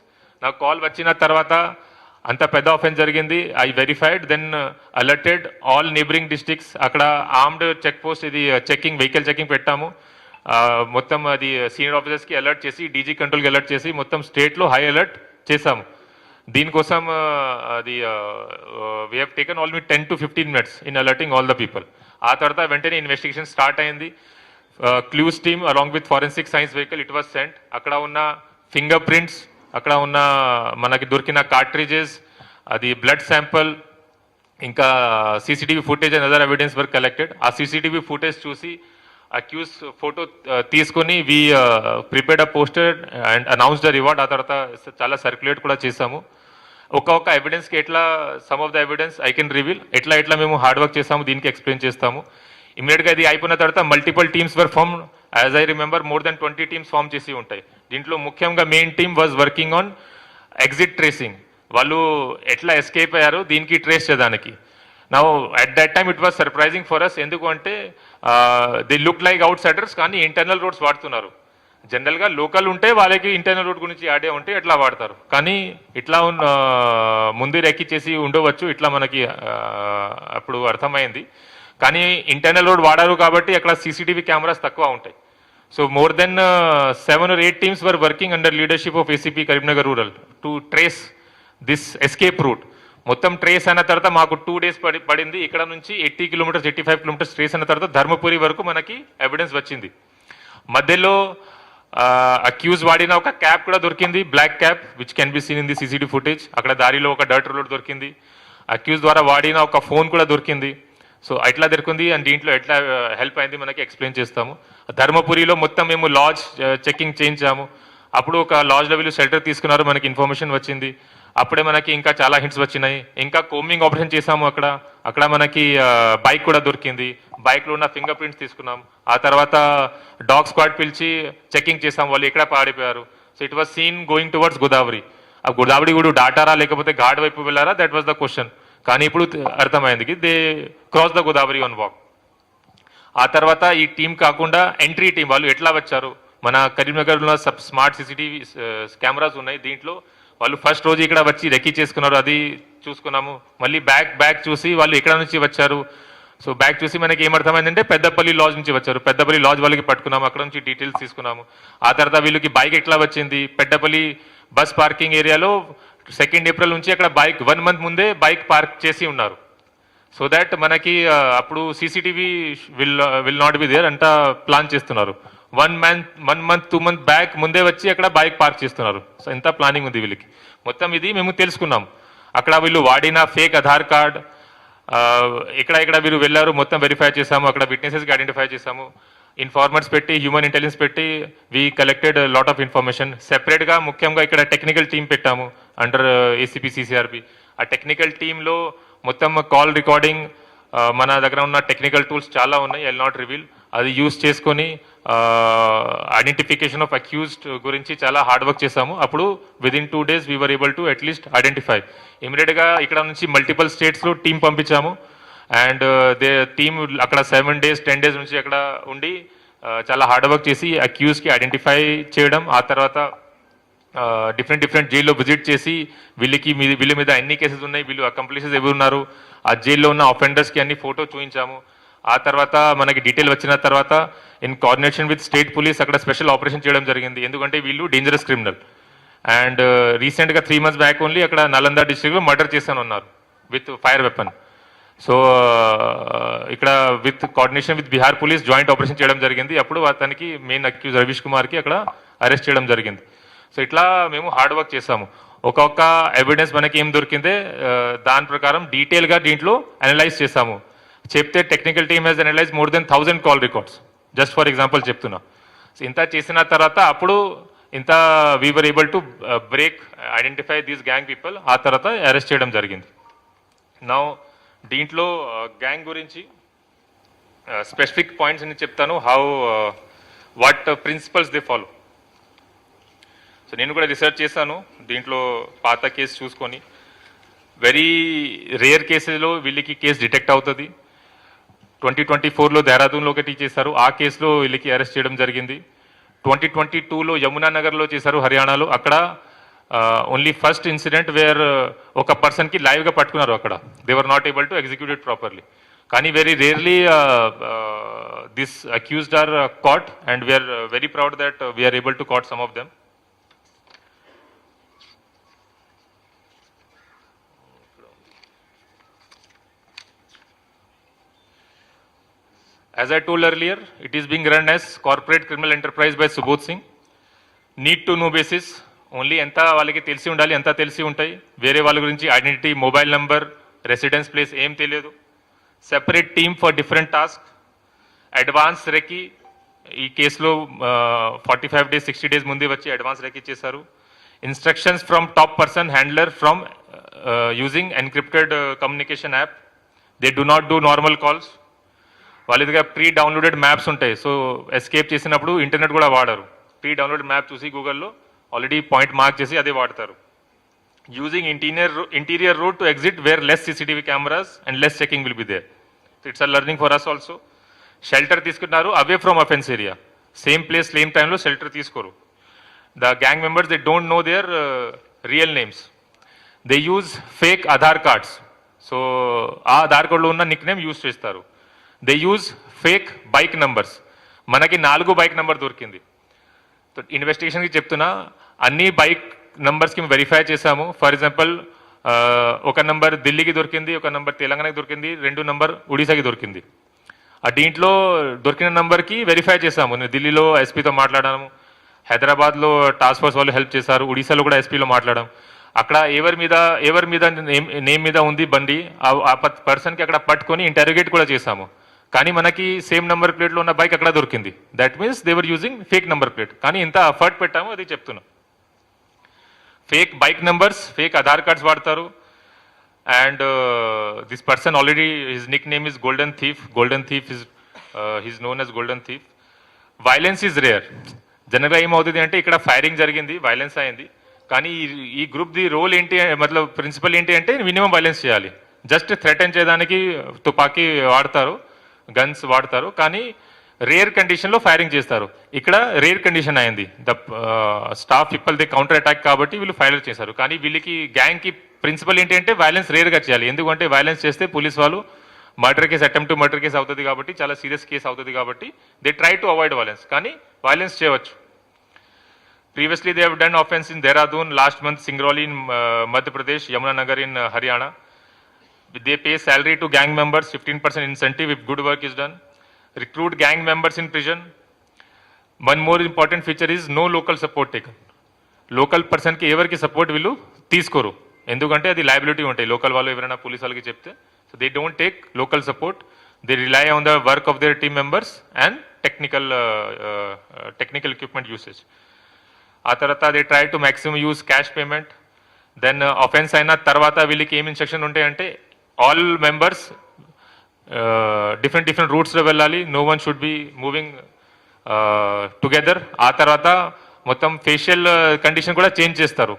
నాకు కాల్ వచ్చిన తర్వాత అంత పెద్ద ఆఫెన్స్ జరిగింది. I verified, then alerted all neighbouring districts. అక్కడ ఆర్మ్డ్ చెక్ పోస్ట్, ఇది చెకింగ్, వెహికల్ చెకింగ్ పెట్టాము. మొత్తం అది సీనియర్ ఆఫీసర్స్కి అలర్ట్ చేసి, డీజీ కంట్రోల్కి అలర్ట్ చేసి మొత్తం స్టేట్లో హై అలర్ట్ చేసాము. దీనికోసం అది we have taken all me 10 to 15 minutes in alerting all the people. ఆ తర్వాత వెంటనే ఇన్వెస్టిగేషన్ స్టార్ట్ అయింది. Clues team along with forensic science vehicle it was cent. అక్కడ ఉన్న ఫింగర్ ప్రింట్స్, అక్కడ ఉన్న మనకి దొరికిన కార్ట్రిజెస్, అది బ్లడ్ శాంపుల్, ఇంకా CCTV footage and other evidence were collected. ఆ సీసీటీవీ ఫుటేజ్ చూసి అక్యూజ్ ఫోటో తీసుకొని we prepared a poster and announced the reward. ఆ తర్వాత చాలా సర్క్యులేట్ కూడా చేసాము. ఒక్కొక్క ఎవిడెన్స్కి ఎట్లా, some of the evidence I can reveal, ఎట్లా మేము హార్డ్ వర్క్ చేస్తాము దీనికి ఎక్స్ప్లెయిన్ చేస్తాము. ఇమీడియట్గా ఇది అయిపోయిన తర్వాత multiple teams were form. As I remember more than 20 teams form చేసి ఉంటాయి. దీంట్లో ముఖ్యంగా main team was working on exit tracing. వాళ్ళు ఎట్లా ఎస్కేప్ అయ్యారు దీనికి ట్రేస్ చేయడానికి. Now at that time it was surprising for us. ఎందుకు అంటే they look like outsiders, కానీ ఇంటర్నల్ రోడ్స్ వాడుతున్నారు. జనరల్గా లోకల్ ఉంటే వాళ్ళకి ఇంటర్నల్ రోడ్ గురించి ఐడియా ఉంటే ఎట్లా వాడతారు, కానీ ఇట్లా ముందు రెక్కి చేసి ఉండవచ్చు, ఇట్లా మనకి అప్పుడు అర్థమైంది. కానీ ఇంటర్నల్ రోడ్ వాడారు కాబట్టి అక్కడ సీసీటీవీ కెమెరాస్ తక్కువ ఉంటాయి. So more than 7 or 8 teams were working under leadership of ACP Karimnagar Rural to trace this escape route. మొత్తం ట్రేస్ అయిన తర్వాత మాకు 2 days పడింది. ఇక్కడ నుంచి 80 kilometers 85 kilometers ట్రేస్ అయిన తర్వాత ధర్మపురి వరకు మనకి ఎవిడెన్స్ వచ్చింది. మధ్యలో అక్యూజ్ వాడిన ఒక క్యాప్ కూడా దొరికింది, black cap, which can be seen in the CCTV footage. అక్కడ దారిలో ఒక డర్ట్ రోడ్ దొరికింది. అక్యూజ్ ద్వారా వాడిన ఒక ఫోన్ కూడా దొరికింది. సో ఎట్లా దొరికింది అండ్ దీంట్లో ఎట్లా హెల్ప్ అయింది మనకి ఎక్స్ప్లెయిన్ చేస్తాము. ధర్మపురిలో మొత్తం మేము లాడ్జ్ చెకింగ్ చేయించాము. అప్పుడు ఒక లాడ్జ్లో వీళ్ళు షెల్టర్ తీసుకున్నారు, మనకి ఇన్ఫర్మేషన్ వచ్చింది. అప్పుడే మనకి ఇంకా చాలా హింట్స్ వచ్చినాయి. ఇంకా కోమింగ్ ఆపరేషన్ చేసాము. అక్కడ మనకి బైక్ కూడా దొరికింది. బైక్లో ఉన్న ఫింగర్ ప్రింట్స్ తీసుకున్నాం. ఆ తర్వాత డాగ్ స్క్వాడ్ పిలిచి చెకింగ్ చేసాం, వాళ్ళు ఎక్కడ పాడిపోయారు. So it was seen going towards Godavari. ఆ గోదావరి కూడా దాటారా లేకపోతే ఘాట్ వైపు వెళ్ళారా, దట్ వాస్ ద క్వశ్చన్. కానీ ఇప్పుడు అర్థమైంది they cross the Godavari on walk. ఆ తర్వాత ఈ టీం కాకుండా ఎంట్రీ టీం వాళ్ళు ఎట్లా వచ్చారు, మన కరీంనగర్లో స్మార్ట్ సీసీటీవీ కెమెరాస్ ఉన్నాయి. దీంట్లో వాళ్ళు ఫస్ట్ రోజు ఇక్కడ వచ్చి రెక్కీ చేసుకున్నారు, అది చూసుకున్నాము. మళ్ళీ బ్యాక్ చూసి వాళ్ళు ఎక్కడ నుంచి వచ్చారు. సో బ్యాక్ చూసి మనకి ఏమర్థమైందంటే పెద్దపల్లి లాడ్జ్ నుంచి వచ్చారు. పెద్దపల్లి లాడ్జ్ వాళ్ళకి పట్టుకున్నాము, అక్కడ నుంచి డీటెయిల్స్ తీసుకున్నాము. ఆ తర్వాత వీళ్ళకి బైక్ ఎట్లా వచ్చింది, పెద్దపల్లి బస్ పార్కింగ్ ఏరియాలో 2 April నుంచి అక్కడ బైక్ 1 month ముందే బైక్ పార్క్ చేసి ఉన్నారు. సో దాట్ మనకి అప్పుడు CCTV will not be there అంతా ప్లాన్ చేస్తున్నారు. 1 month 2 month బ్యాక్ ముందే వచ్చి అక్కడ బైక్ పార్క్ చేస్తున్నారు. సో ఎంత ప్లానింగ్ ఉంది వీళ్ళకి. మొత్తం ఇది మేము తెలుసుకున్నాం. అక్కడ వీళ్ళు వాడిన ఫేక్ ఆధార్ కార్డ్, ఇక్కడ వీరు వెళ్ళారు, మొత్తం వెరిఫై చేసాము. అక్కడ విట్నెసెస్కి ఐడెంటిఫై చేసాము. ఇన్ఫార్మర్స్ పెట్టి, హ్యూమన్ ఇంటెలిజెన్స్ పెట్టి we collected lot of information. సెపరేట్గా ముఖ్యంగా ఇక్కడ టెక్నికల్ టీం పెట్టాము అండర్ ఏసీపీ CCRP. ఆ టెక్నికల్ టీంలో మొత్తం కాల్ రికార్డింగ్, మన దగ్గర ఉన్న టెక్నికల్ టూల్స్ చాలా ఉన్నాయి, ఐ విల్ నాట్ రివీల్. అది యూస్ చేసుకొని ఐడెంటిఫికేషన్ ఆఫ్ అక్యూజ్డ్ గురించి చాలా హార్డ్ వర్క్ చేసాము. అప్పుడు within 2 days we were able to at least identify. ఇమీడియట్గా ఇక్కడ నుంచి మల్టిపల్ స్టేట్స్లో టీం పంపించాము. అండ్ దే టీమ్ అక్కడ 7 days 10 days నుంచి అక్కడ ఉండి చాలా హార్డ్ వర్క్ చేసి అక్యూజ్కి ఐడెంటిఫై చేయడం. ఆ తర్వాత డిఫరెంట్ జైల్లో విజిట్ చేసి వీళ్ళ మీద ఎన్ని కేసెస్ ఉన్నాయి, వీళ్ళు అకంప్లిసెస్ ఎవరు ఉన్నారు, ఆ జైల్లో ఉన్న అఫెండర్స్కి అన్ని ఫోటో చూపించాము. ఆ తర్వాత మనకి డీటెయిల్ వచ్చిన తర్వాత in coordination with state police అక్కడ స్పెషల్ ఆపరేషన్ చేయడం జరిగింది. ఎందుకంటే వీళ్ళు డేంజరస్ క్రిమినల్. అండ్ రీసెంట్గా 3 months బ్యాక్ ఓన్లీ అక్కడ నలంద డిస్ట్రిక్ట్లో మర్డర్ చేశాను ఉన్నారు విత్ ఫైర్ వెపన్. సో ఇక్కడ with coordination with Bihar police joint operation చేయడం జరిగింది. అప్పుడు అతనికి మెయిన్ అక్యూజ్ రవీష్ కుమార్కి అక్కడ అరెస్ట్ చేయడం జరిగింది. సో ఇట్లా మేము హార్డ్ వర్క్ చేసాము. ఒక్కొక్క ఎవిడెన్స్ మనకి ఏం దొరికిందే దాని ప్రకారం డీటెయిల్గా దీంట్లో అనలైజ్ చేసాము. చెప్తే technical team has analyse more than 1000 call records, just for example చెప్తున్నా. సో ఇంత చేసిన తర్వాత అప్పుడు ఇంత we were able to break identify these gang people. ఆ తర్వాత అరెస్ట్ చేయడం జరిగింది. నౌ దీంట్లో గ్యాంగ్ గురించి స్పెసిఫిక్ పాయింట్స్ అని చెప్తాను, how what principles they follow. So నేను కూడా రీసెర్చ్ చేశాను దీంట్లో పాత కేసు చూసుకొని. వెరీ రేర్ కేసులో వీళ్ళకి కేసు డిటెక్ట్ అవుతుంది. 2024లో దేహరాదూన్లో ఒకటి చేశారు, ఆ కేసులో వీళ్ళకి అరెస్ట్ చేయడం జరిగింది. 2022లో యమునా నగర్లో చేశారు హర్యానాలో. అక్కడ ఓన్లీ ఫస్ట్ ఇన్సిడెంట్ వేర్ ఒక పర్సన్కి లైవ్గా పట్టుకున్నారు. అక్కడ they were not able to execute it properly. కానీ very rarely this accused are caught and we're very proud that we're able to caught some of them. As I told earlier, it is being run as corporate criminal enterprise by Subodh Singh. Need to know basis. Only ఎంత వాళ్ళకి తెలిసి ఉండాలి, ఎంత తెలిసి ఉంటాయి. వేరే వాళ్ళ గురించి identity, mobile number, residence place ఏం తెలియదు. Separate team for different task. Advance recce ఈ కేసులో 45 days 60 days ముందే వచ్చి అడ్వాన్స్ రెక్కి చేశారు. Instructions from top person handler from using encrypted communication app. They do not do normal calls. వాళ్ళ దగ్గర pre downloaded maps ఉంటాయి. సో ఎస్కేప్ చేసినప్పుడు internet కూడా వాడరు. ప్రీ డౌన్లోడెడ్ మ్యాప్ చూసి గూగుల్లో ఆల్రెడీ పాయింట్ మార్క్ చేసి అదే వాడతారు. Using interior route to exit where less CCTV cameras and less checking will be there. It's a learning for us also. Shelter తీసుకున్నారు away from offence area. Same place same టైంలో shelter తీసుకోరు. The gang members they don't know their real names. They use fake Aadhaar cards. So ఆ ఆధార్ కార్డులో ఉన్న nickname use చేస్తారు. They use fake bike numbers. మనకి 4 bike number దొరికింది. ఇన్వెస్టిగేషన్కి చెప్తున్నా, అన్ని బైక్ నంబర్స్కి మేము వెరిఫై చేసాము. ఫర్ ఎగ్జాంపుల్ ఒక నంబర్ ఢిల్లీకి దొరికింది, ఒక నంబర్ తెలంగాణకి దొరికింది, 2 నంబర్ ఒడిశాకి దొరికింది. ఆ దీంట్లో దొరికిన నంబర్కి వెరిఫై చేసాము. నేను ఢిల్లీలో ఎస్పీతో మాట్లాడాము, హైదరాబాద్లో టాస్క్ ఫోర్స్ వాళ్ళు హెల్ప్ చేశారు, ఒడిశాలో కూడా ఎస్పీలో మాట్లాడాం. అక్కడ ఎవరి మీద నేమ్ మీద ఉంది బండి, ఆ పర్సన్కి అక్కడ పట్టుకొని ఇంటరోగేట్ కూడా చేశాము. కానీ మనకి సేమ్ నెంబర్ ప్లేట్లో ఉన్న బైక్ అక్కడ దొరికింది. That means they were using fake number plate. కానీ ఇంత ఎఫర్ట్ పెట్టాము అది చెప్తున్నాం. Fake bike numbers, fake Aadhaar cards వాడతారు. And this person already his nickname is golden thief. Golden thief is known as golden thief. Violence is rare. జనరల్గా ఏమవుతుంది అంటే ఇక్కడ ఫైరింగ్ జరిగింది, వైలెన్స్ అయింది. కానీ ఈ గ్రూప్ ది రోల్ ఏంటి, మతలబ్ ప్రిన్సిపల్ ఏంటి అంటే మినిమం వైలెన్స్ చేయాలి. జస్ట్ థ్రెటన్ చేయడానికి తుపాకీ వాడతారు, గన్స్ వాడతారు. కానీ రేర్ కండిషన్లో ఫైరింగ్ చేస్తారు. ఇక్కడ రేర్ కండిషన్ అయింది. The staff people they counter attack కాబట్టి వీళ్ళు ఫైర్ చేశారు. కానీ వీళ్ళకి గ్యాంగ్కి ప్రిన్సిపల్ ఏంటి అంటే వైలెన్స్ రేర్గా చేయాలి. ఎందుకంటే వైలెన్స్ చేస్తే పోలీస్ వాళ్ళు murder case, attempt to murder case అవుతుంది కాబట్టి, చాలా సీరియస్ కేసు అవుతుంది కాబట్టి they try to avoid violence. కానీ వైలెన్స్ చేయవచ్చు. Previously, they have done offense in Dehradun, last month Singrauli in Madhya Pradesh, Yamuna Nagar in Haryana. They pay salary to gang members, 15% incentive if good work is done. Recruit gang members in prison. One more important feature is no local support taken. Local person ki ever ki support villu teeskoru. Endukante adi liability untayi. Local vallu everana police valaki chepte. So they don't take local support. They rely on the work of their team members and technical equipment usage. ఆ తర్వాత they try to maximum use cash payment. Then offence అయిన తర్వాత వీళ్ళకి ఏం instruction ఉంటాయంటే all members different రూట్స్లో వెళ్ళాలి. No one should be moving together. ఆ తర్వాత మొత్తం ఫేషియల్ కండిషన్ కూడా చేంజ్ చేస్తారు.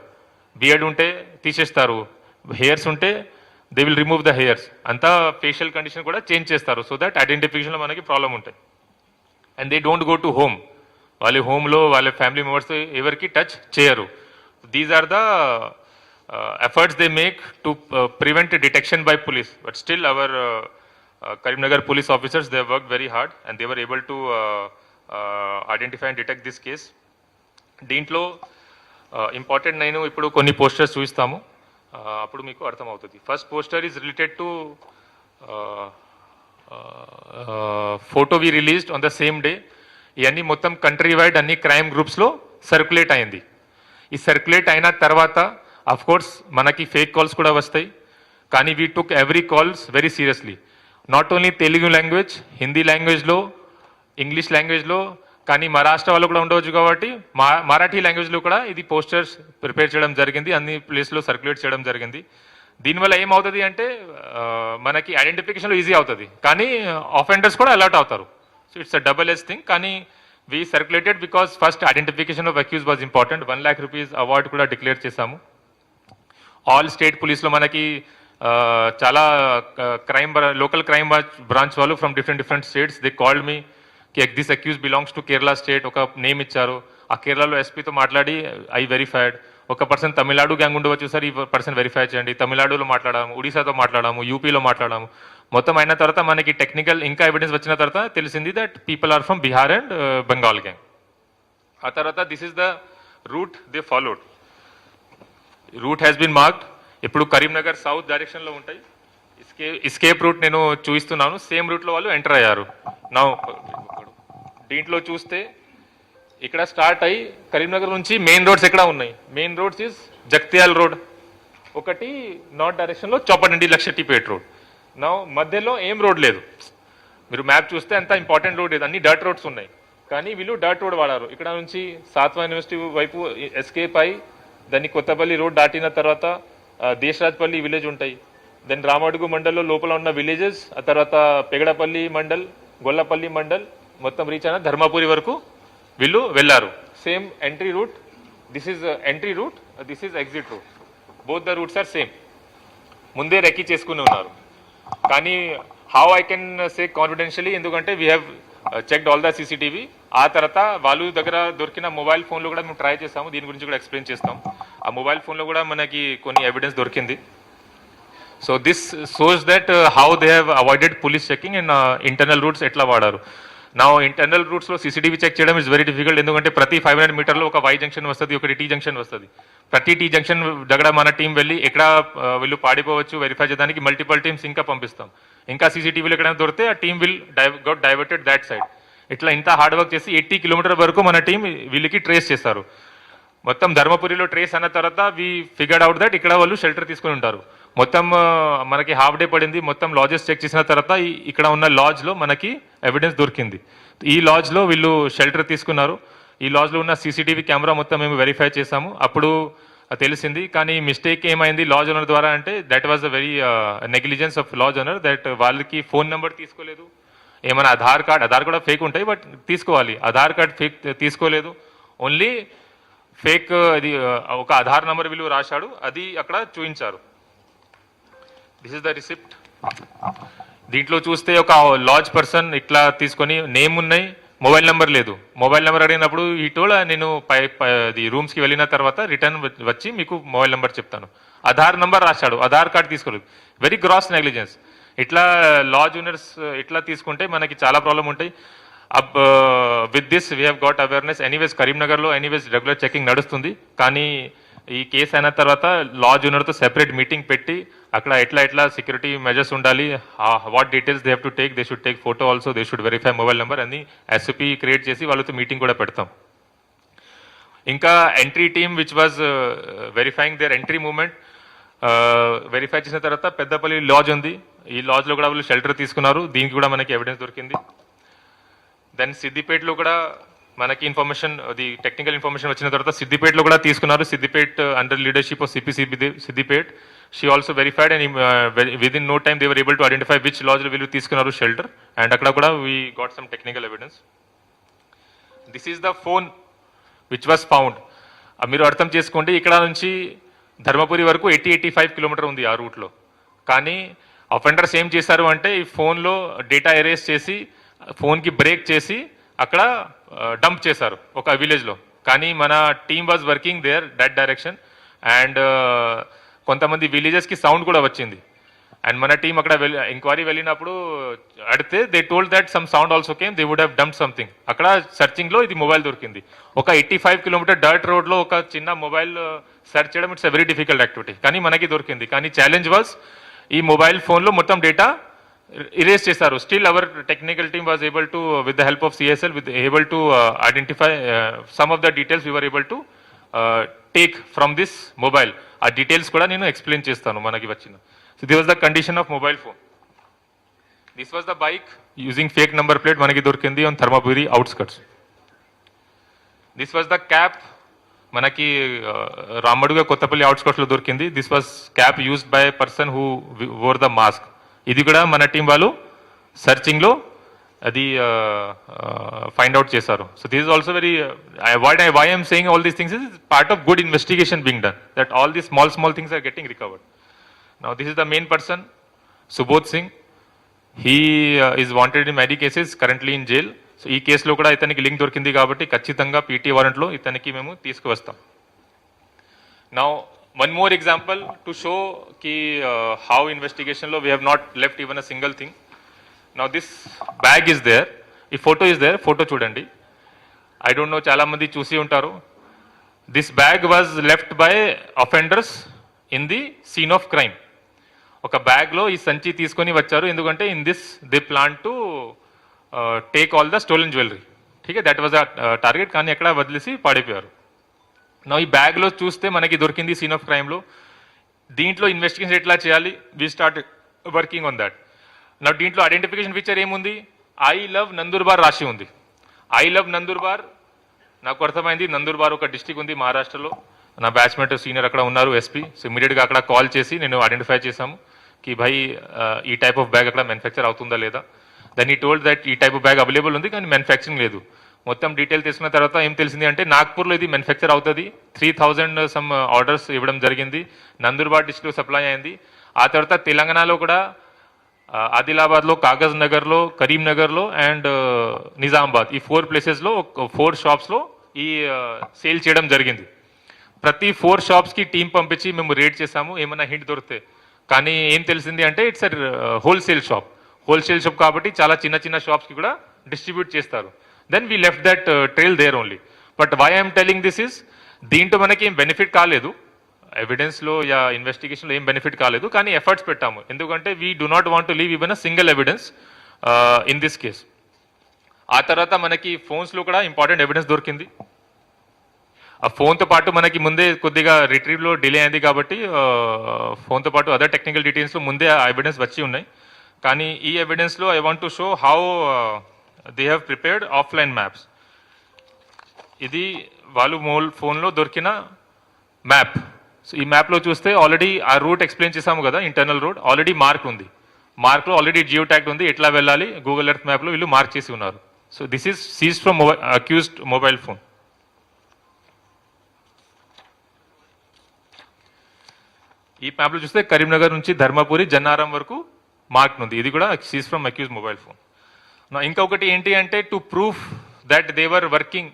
బియర్డ్ ఉంటే తీసేస్తారు, హెయిర్స్ ఉంటే they will remove the hairs. అంతా ఫేషియల్ కండిషన్ కూడా చేంజ్ చేస్తారు, సో దట్ ఐడెంటిఫికేషన్లో మనకి ప్రాబ్లం ఉంటాయి. And they don't go to home. వాళ్ళ హోమ్లో వాళ్ళ ఫ్యామిలీ మెంబర్స్ ఎవరికి టచ్ చేయరు. These are the efforts they make to prevent detection by police. But still our Karimnagar police officers, they worked very hard and they were able to identify and detect this case. దీంట్లో important నేను ఇప్పుడు కొన్ని posters చూపిస్తాము, అప్పుడు మీకు అర్థమవుతుంది. First poster is related to photo we released on the same day. ఇవన్నీ మొత్తం కంట్రీ వైడ్ అన్ని క్రైమ్ గ్రూప్స్లో సర్క్యులేట్ అయింది. ఈ సర్క్యులేట్ అయిన తర్వాత అఫ్ కోర్స్ మనకి ఫేక్ కాల్స్ కూడా వస్తాయి, కానీ we took every calls very seriously. Not only Telugu language, Hindi లాంగ్వేజ్లో, ఇంగ్లీష్ లాంగ్వేజ్లో, కానీ మహారాష్ట్ర వాళ్ళు కూడా ఉండవచ్చు కాబట్టి మరాఠీ లాంగ్వేజ్లో కూడా ఇది పోస్టర్స్ ప్రిపేర్ చేయడం జరిగింది, అన్ని ప్లేస్లో సర్క్యులేట్ చేయడం జరిగింది. దీనివల్ల ఏమవుతుంది అంటే మనకి ఐడెంటిఫికేషన్లో ఈజీ అవుతుంది, కానీ ఆఫెండర్స్ కూడా అలర్ట్ అవుతారు. So it's a double S thing. కానీ we circulated because first identification of accuse was important. 1 lakh rupees award కూడా డిక్లేర్ చేశాము. ఆల్ స్టేట్ పోలీస్లో మనకి చాలా లోకల్ క్రైమ్ బ్రాంచ్ వాళ్ళు from different states they called me కి this accuse belongs to Kerala state. ఒక name ఇచ్చారు, ఆ కేరళలో ఎస్పీతో మాట్లాడి ఐ వెరిఫైడ్. ఒక పర్సన్ తమిళనాడు గ్యాంగ్ ఉండవచ్చు సార్, ఈ పర్సన్ వెరిఫై చేయండి. తమిళనాడులో మాట్లాడాము, ఒడిశాతో మాట్లాడాము, యూపీలో మాట్లాడాము. మొత్తం అయిన తర్వాత మనకి టెక్నికల్ ఇంకా ఎవిడెన్స్ వచ్చిన తర్వాత తెలిసింది that people are from Bihar and Bengal gang. ఆ తర్వాత this is the route they followed. Route has been marked. ఇప్పుడు కరీంనగర్ సౌత్ డైరెక్షన్లో ఉంటాయి. ఎస్కేప్ రూట్ నేను చూపిస్తున్నాను. సేమ్ రూట్లో వాళ్ళు ఎంటర్ అయ్యారు. నా దీంట్లో చూస్తే ఇక్కడ స్టార్ట్ అయ్యి కరీంనగర్ నుంచి మెయిన్ రోడ్స్ ఎక్కడ ఉన్నాయి? Main roads is Jagtial road ఒకటి, నార్త్ డైరెక్షన్లో చొప్పదండి లక్షటిపేట్ రోడ్. నా మధ్యలో ఏం రోడ్ లేదు. మీరు మ్యాప్ చూస్తే అంత ఇంపార్టెంట్ రోడ్ లేదు, అన్ని డర్ట్ రోడ్స్ ఉన్నాయి, కానీ వీళ్ళు డర్ట్ రోడ్ వాడారు. ఇక్కడ నుంచి సాత్వా యూనివర్సిటీ వైపు ఎస్కేప్ అయ్యి దాన్ని కొత్తపల్లి రోడ్ దాటిన తర్వాత దేశరాజ్పల్లి విలేజ్ ఉంటాయి. దెన్ రామడుగు మండల్లో లోపల ఉన్న విలేజెస్, ఆ తర్వాత పెగడపల్లి మండల్, గొల్లపల్లి మండల్ మొత్తం రీచ్ అయిన ధర్మపురి వరకు వీళ్ళు వెళ్ళారు. Same entry route, this is entry route, this is exit route. Both the routes are same. ముందే రెక్కి చేసుకుని ఉన్నారు. కానీ how I can say confidentially, ఎందుకంటే we have checked all the CCTV. ఆ తర్వాత వాళ్ళు దగ్గర దొరికిన మొబైల్ ఫోన్లో కూడా మేము ట్రై చేస్తాము, దీని గురించి కూడా ఎక్స్ప్లెయిన్ చేస్తాం. ఆ మొబైల్ ఫోన్లో కూడా మనకి కొన్ని ఎవిడెన్స్ దొరికింది. So this shows that how they have avoided police checking and internal roots ఎట్లా వాడారు. నా ఇంటర్నల్ రూట్స్లో సీసీటీవీ చెక్ చేయడం ఇస్ వెరీ డిఫికల్ట్, ఎందుకంటే ప్రతి 500 మీటర్లో ఒక వై జంక్షన్ వస్తుంది, ఒకటి టీ జంక్షన్ వస్తుంది. ప్రతి టీ జంక్షన్ దగ్గర మన టీం వెళ్ళి ఎక్కడ వీళ్ళు పాడిపోవచ్చు వెరిఫై చేయడానికి మల్టిపల్ టీమ్స్ ఇంకా పంపిస్తాం. ఇంకా సీసీటీవీలో ఎక్కడైనా దొరికితే ఆ team will get diverted that side. ఇట్లా ఇంత హార్డ్ వర్క్ చేసి 80 కిలోమీటర్ వరకు మన టీం వీళ్ళకి ట్రేస్ చేస్తారు. మొత్తం ధర్మపురిలో ట్రేస్ అన్న తర్వాత వి ఫిగర్డ్ అవుట్ దట్ ఇక్కడ వాళ్ళు షెల్టర్ తీసుకుని ఉంటారు. మొత్తం మనకి హాఫ్ డే పడింది. మొత్తం లాడ్జెస్ చెక్ చేసిన తర్వాత ఇక్కడ ఉన్న లాడ్జ్లో మనకి ఎవిడెన్స్ దొరికింది. ఈ లాడ్జ్లో వీళ్ళు షెల్టర్ తీసుకున్నారు. ఈ లాడ్జ్లో ఉన్న సీసీటీవీ కెమెరా మొత్తం మేము వెరిఫై చేసాము, అప్పుడు తెలిసింది. కానీ మిస్టేక్ ఏమైంది లాడ్జ్ ఓనర్ ద్వారా అంటే that was a very negligence of lodge owner. That వాళ్ళకి ఫోన్ నెంబర్ తీసుకోలేదు, ఏమైనా ఆధార్ కూడా ఫేక్ ఉంటాయి బట్ తీసుకోవాలి, ఆధార్ కార్డ్ ఫేక్ తీసుకోలేదు. ఓన్లీ ఫేక్ అది ఒక ఆధార్ నెంబర్ వీళ్ళు రాశాడు, అది అక్కడ చూపించారు. This is the receipt. దీంట్లో చూస్తే ఒక లాడ్జ్ పర్సన్ ఇట్లా తీసుకొని నేమ్ ఉన్నాయి, మొబైల్ నెంబర్ లేదు. మొబైల్ నెంబర్ అడిగినప్పుడు ఈ టోల్ నేను రూమ్స్కి వెళ్ళిన తర్వాత రిటర్న్ వచ్చి మీకు మొబైల్ నెంబర్ చెప్తాను. ఆధార్ నెంబర్ రాశాడు, ఆధార్ కార్డ్ తీసుకోలేదు. Very gross negligence. ఇట్లా లాడ్జ్ ఓనర్స్ ఇట్లా తీసుకుంటే మనకి చాలా ప్రాబ్లం ఉంటాయి. అబ్ with this we have got awareness. Anyways కరీంనగర్లో ఎనీవేస్ రెగ్యులర్ చెకింగ్ నడుస్తుంది, కానీ ఈ కేసు అయిన తర్వాత లాడ్జ్ ఓనర్తో సెపరేట్ మీటింగ్ పెట్టి అక్కడ ఎట్లా సెక్యూరిటీ మెజర్స్ ఉండాలి, what details they have to take, they should take photo also, they should verify mobile number అని ఎస్ఓపీ క్రియేట్ చేసి వాళ్ళతో మీటింగ్ కూడా పెడతాం. ఇంకా entry team which was verifying their entry movement verify చేసిన తర్వాత పెద్దపల్లి లాడ్జ్ ఉంది, ఈ లాడ్జ్లో కూడా వాళ్ళు షెల్టర్ తీసుకున్నారు, దీనికి కూడా మనకి ఎవిడెన్స్ దొరికింది. దెన్ సిద్దిపేటలో కూడా మనకి ఇన్ఫర్మేషన్ అది టెక్నికల్ ఇన్ఫర్మేషన్ వచ్చిన తర్వాత సిద్దిపేటలో కూడా తీసుకున్నారు. Siddipet under leadership of CP Siddipet she also verified and with in no time they were able to identify which lodge వీళ్ళు తీసుకున్నారు షెల్టర్, అండ్ అక్కడ కూడా we got some technical evidence. This is the phone which was found. మీరు అర్థం చేసుకోండి, ఇక్కడ నుంచి ధర్మపురి వరకు 80-85 కిలోమీటర్ ఉంది ఆ రూట్లో. కానీ అఫెండర్స్ ఏం చేశారు అంటే ఈ ఫోన్లో డేటా ఎరేస్ చేసి ఫోన్కి బ్రేక్ చేసి అక్కడ డంప్ చేశారు ఒక విలేజ్లో. కానీ మన team was working there that direction, and కొంతమంది విలేజెస్కి సౌండ్ కూడా వచ్చింది. అండ్ మన టీం అక్కడ ఎంక్వైరీ వెళ్ళినప్పుడు అడిగితే they told that some sound also came, they would have dump something. అక్కడ సర్చింగ్లో ఇది మొబైల్ దొరికింది. ఒక 85 కిలోమీటర్ డర్ట్ రోడ్లో ఒక చిన్న మొబైల్ సెర్చ్ చేయడం it's a very difficult activity, కానీ మనకి దొరికింది. కానీ ఛాలెంజ్ వాజ్ ఈ మొబైల్ ఫోన్లో మొత్తం డేటా ఇరేజ్ చేశారు. Still our technical team was able to with the help of CSL with able to identify some of the details we were able to take from this mobile. ఆ details కూడా నేను explain చేస్తాను మనకి వచ్చిన. So this was the condition of mobile phone. This was the bike using fake number plate manaki dorkindi on Dharmapuri outskirts. This was the cap manaki Ramaduga Kottapalli outskirts lo dorkindi. This was cap used by a person who wore the mask. Idi kuda mana team valu searching lo adi find out chesaru. So this is also very why I am saying all these things is part of good investigation being done, that all these small things are getting recovered. Now this is the main person, Subodh Singh. He is wanted in many cases, currently in jail. So ee case lo kuda itaniki link dorkindi kabatti kachithanga PT warrant lo itaniki memu తీసుకువస్తాం. Now one more example to show ki how investigation lo we have not left even a single thing. Now this bag is there, ee photo is there, photo chudandi. I don't know chala mandi chusi untaru. This bag was left by offenders in the scene of crime. ఒక బ్యాగ్లో ఈ సంచి తీసుకొని వచ్చారు, ఎందుకంటే in this they plan to take all the stolen jewellery. ఠీక్, that was a target, కానీ ఎక్కడ వదిలేసి పాడైపోయారు. నా ఈ బ్యాగ్లో చూస్తే మనకి దొరికింది సీన్ ఆఫ్ క్రైమ్లో. దీంట్లో ఇన్వెస్టిగేషన్ ఎట్లా చేయాలి, we start working on that. నా దీంట్లో ఐడెంటిఫికేషన్ ఫీచర్ ఏముంది, ఐ లవ్ నందూర్బార్ రాసి ఉంది. ఐ లవ్ నందూర్బార్ నాకు అర్థమైంది, నందూర్బార్ ఒక డిస్టిక్ ఉంది మహారాష్ట్రలో. నా బ్యాచ్మేట్ సీనియర్ అక్కడ ఉన్నారు ఎస్పీ. సో ఇమీడియట్గా అక్కడ కాల్ చేసి నేను ఐడెంటిఫై చేశాము కి భాయ్ ఈ టైప్ ఆఫ్ బ్యాగ్ అక్కడ మ్యానుఫ్యాక్చర్ అవుతుందా లేదా. దెన్ ఈ టోల్డ్ దట్ ఈ టైప్ ఆఫ్ బ్యాగ్ అవైలబుల్ ఉంది కానీ మ్యానుఫ్యాక్చరింగ్ లేదు. మొత్తం డీటెయిల్ తీసుకున్న తర్వాత ఏం తెలిసింది అంటే నాగ్పూర్లో ఇది మ్యానుఫ్యాక్చర్ అవుతుంది. 3000 సమ్ ఆర్డర్స్ ఇవ్వడం జరిగింది, నందూర్బార్ డిస్ట్రిక్ట్లో సప్లై అయింది. ఆ తర్వాత తెలంగాణలో కూడా ఆదిలాబాద్లో, కాగజ్ నగర్లో, కరీంనగర్లో అండ్ నిజామాబాద్, ఈ 4 ప్లేసెస్లో 4 షాప్స్లో ఈ సేల్ చేయడం జరిగింది. ప్రతి 4 షాప్స్కి టీం పంపించి మేము రేడ్ చేసాము ఏమైనా హింట్ దొరికితే. కానీ ఏం తెలిసింది అంటే ఇట్స్ హోల్సేల్ షాప్ కాబట్టి చాలా చిన్న షాప్స్కి కూడా డిస్ట్రిబ్యూట్ చేస్తారు. Then we left that trail there only. But why I'm telling this is, దీంట్లో మనకి ఏం బెనిఫిట్ కాలేదు, ఎవిడెన్స్లో యా ఇన్వెస్టిగేషన్లో ఏం బెనిఫిట్ కాలేదు, కానీ ఎఫర్ట్స్ పెట్టాము. ఎందుకంటే we do not want to leave even a single evidence in this case. ఆ తర్వాత మనకి ఫోన్స్లో కూడా ఇంపార్టెంట్ ఎవిడెన్స్ దొరికింది. ఆ ఫోన్తో పాటు మనకి ముందే కొద్దిగా రిట్రీవ్లో డిలే అయింది కాబట్టి ఫోన్తో పాటు అదర్ టెక్నికల్ డీటెయిల్స్లో ముందే ఆ ఎవిడెన్స్ వచ్చి ఉన్నాయి. కానీ ఈ ఎవిడెన్స్లో I want to show how they have prepared offline maps. ఇది వాళ్ళు ఫోన్లో దొరికిన మ్యాప్. సో ఈ మ్యాప్లో చూస్తే ఆల్రెడీ ఆ రూట్ ఎక్స్ప్లెయిన్ చేసాము కదా, ఇంటర్నల్ రోడ్ ఆల్రెడీ మార్క్ ఉంది. మార్క్లో ఆల్రెడీ జియో ట్యాగ్ ఉంది, ఎట్లా వెళ్ళాలి గూగుల్ ఎర్త్ మ్యాప్లో వీళ్ళు మార్క్ చేసి ఉన్నారు. So this is seized from accused mobile phone. ఈ మ్యాప్లో చూస్తే కరీంనగర్ నుంచి ధర్మపురి జన్నారం వరకు మార్క్ ఉంది, ఇది కూడా seize from accuse mobile phone. ఇంకొకటి ఏంటి అంటే to prove that they were working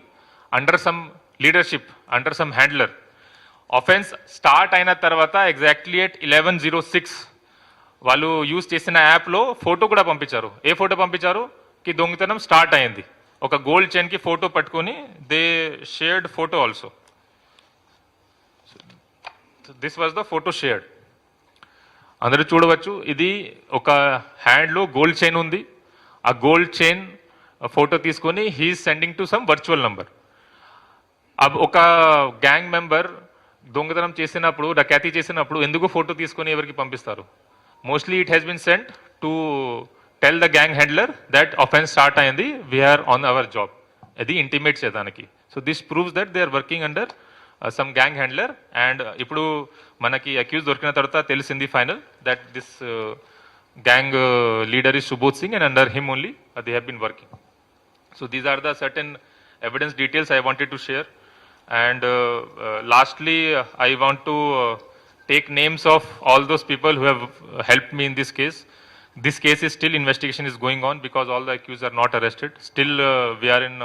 under some leadership, under some handler. Offence start అయిన తర్వాత ఎగ్జాక్ట్లీ ఎట్ 11:06 వాళ్ళు యూజ్ చేసిన యాప్లో ఫోటో కూడా పంపించారు. ఏ ఫోటో పంపించారు కి దొంగతనం స్టార్ట్ అయింది, ఒక గోల్డ్ చైన్కి ఫోటో పట్టుకొని they shared photo also. This was the photo shared. అందరూ చూడవచ్చు, ఇది ఒక హ్యాండ్లో గోల్డ్ చైన్ ఉంది. ఆ గోల్డ్ చైన్ ఫోటో తీసుకొని he is sending to some virtual number. ఒక గ్యాంగ్ మెంబర్ దొంగతనం చేసినప్పుడు, డకాతీ చేసినప్పుడు ఎందుకు ఫోటో తీసుకొని ఎవరికి పంపిస్తారు? Mostly it has been sent to tell the gang handler that offence start అయింది, వీఆర్ ఆన్ అవర్ జాబ్. అది ఇంటిమేట్ చేయడానికి. So this proves that they are working under some gang handler. And ఇప్పుడు మనకి accuse దొరికిన తర్వాత తెలిసింది final that this gang leader is Subodh Singh, and under him only they have been working. So these are the certain evidence details I wanted to share. And lastly, I want to take names of all those people who have helped me in this case. This case is still, investigation is going on because all the accused are not arrested. Still we are in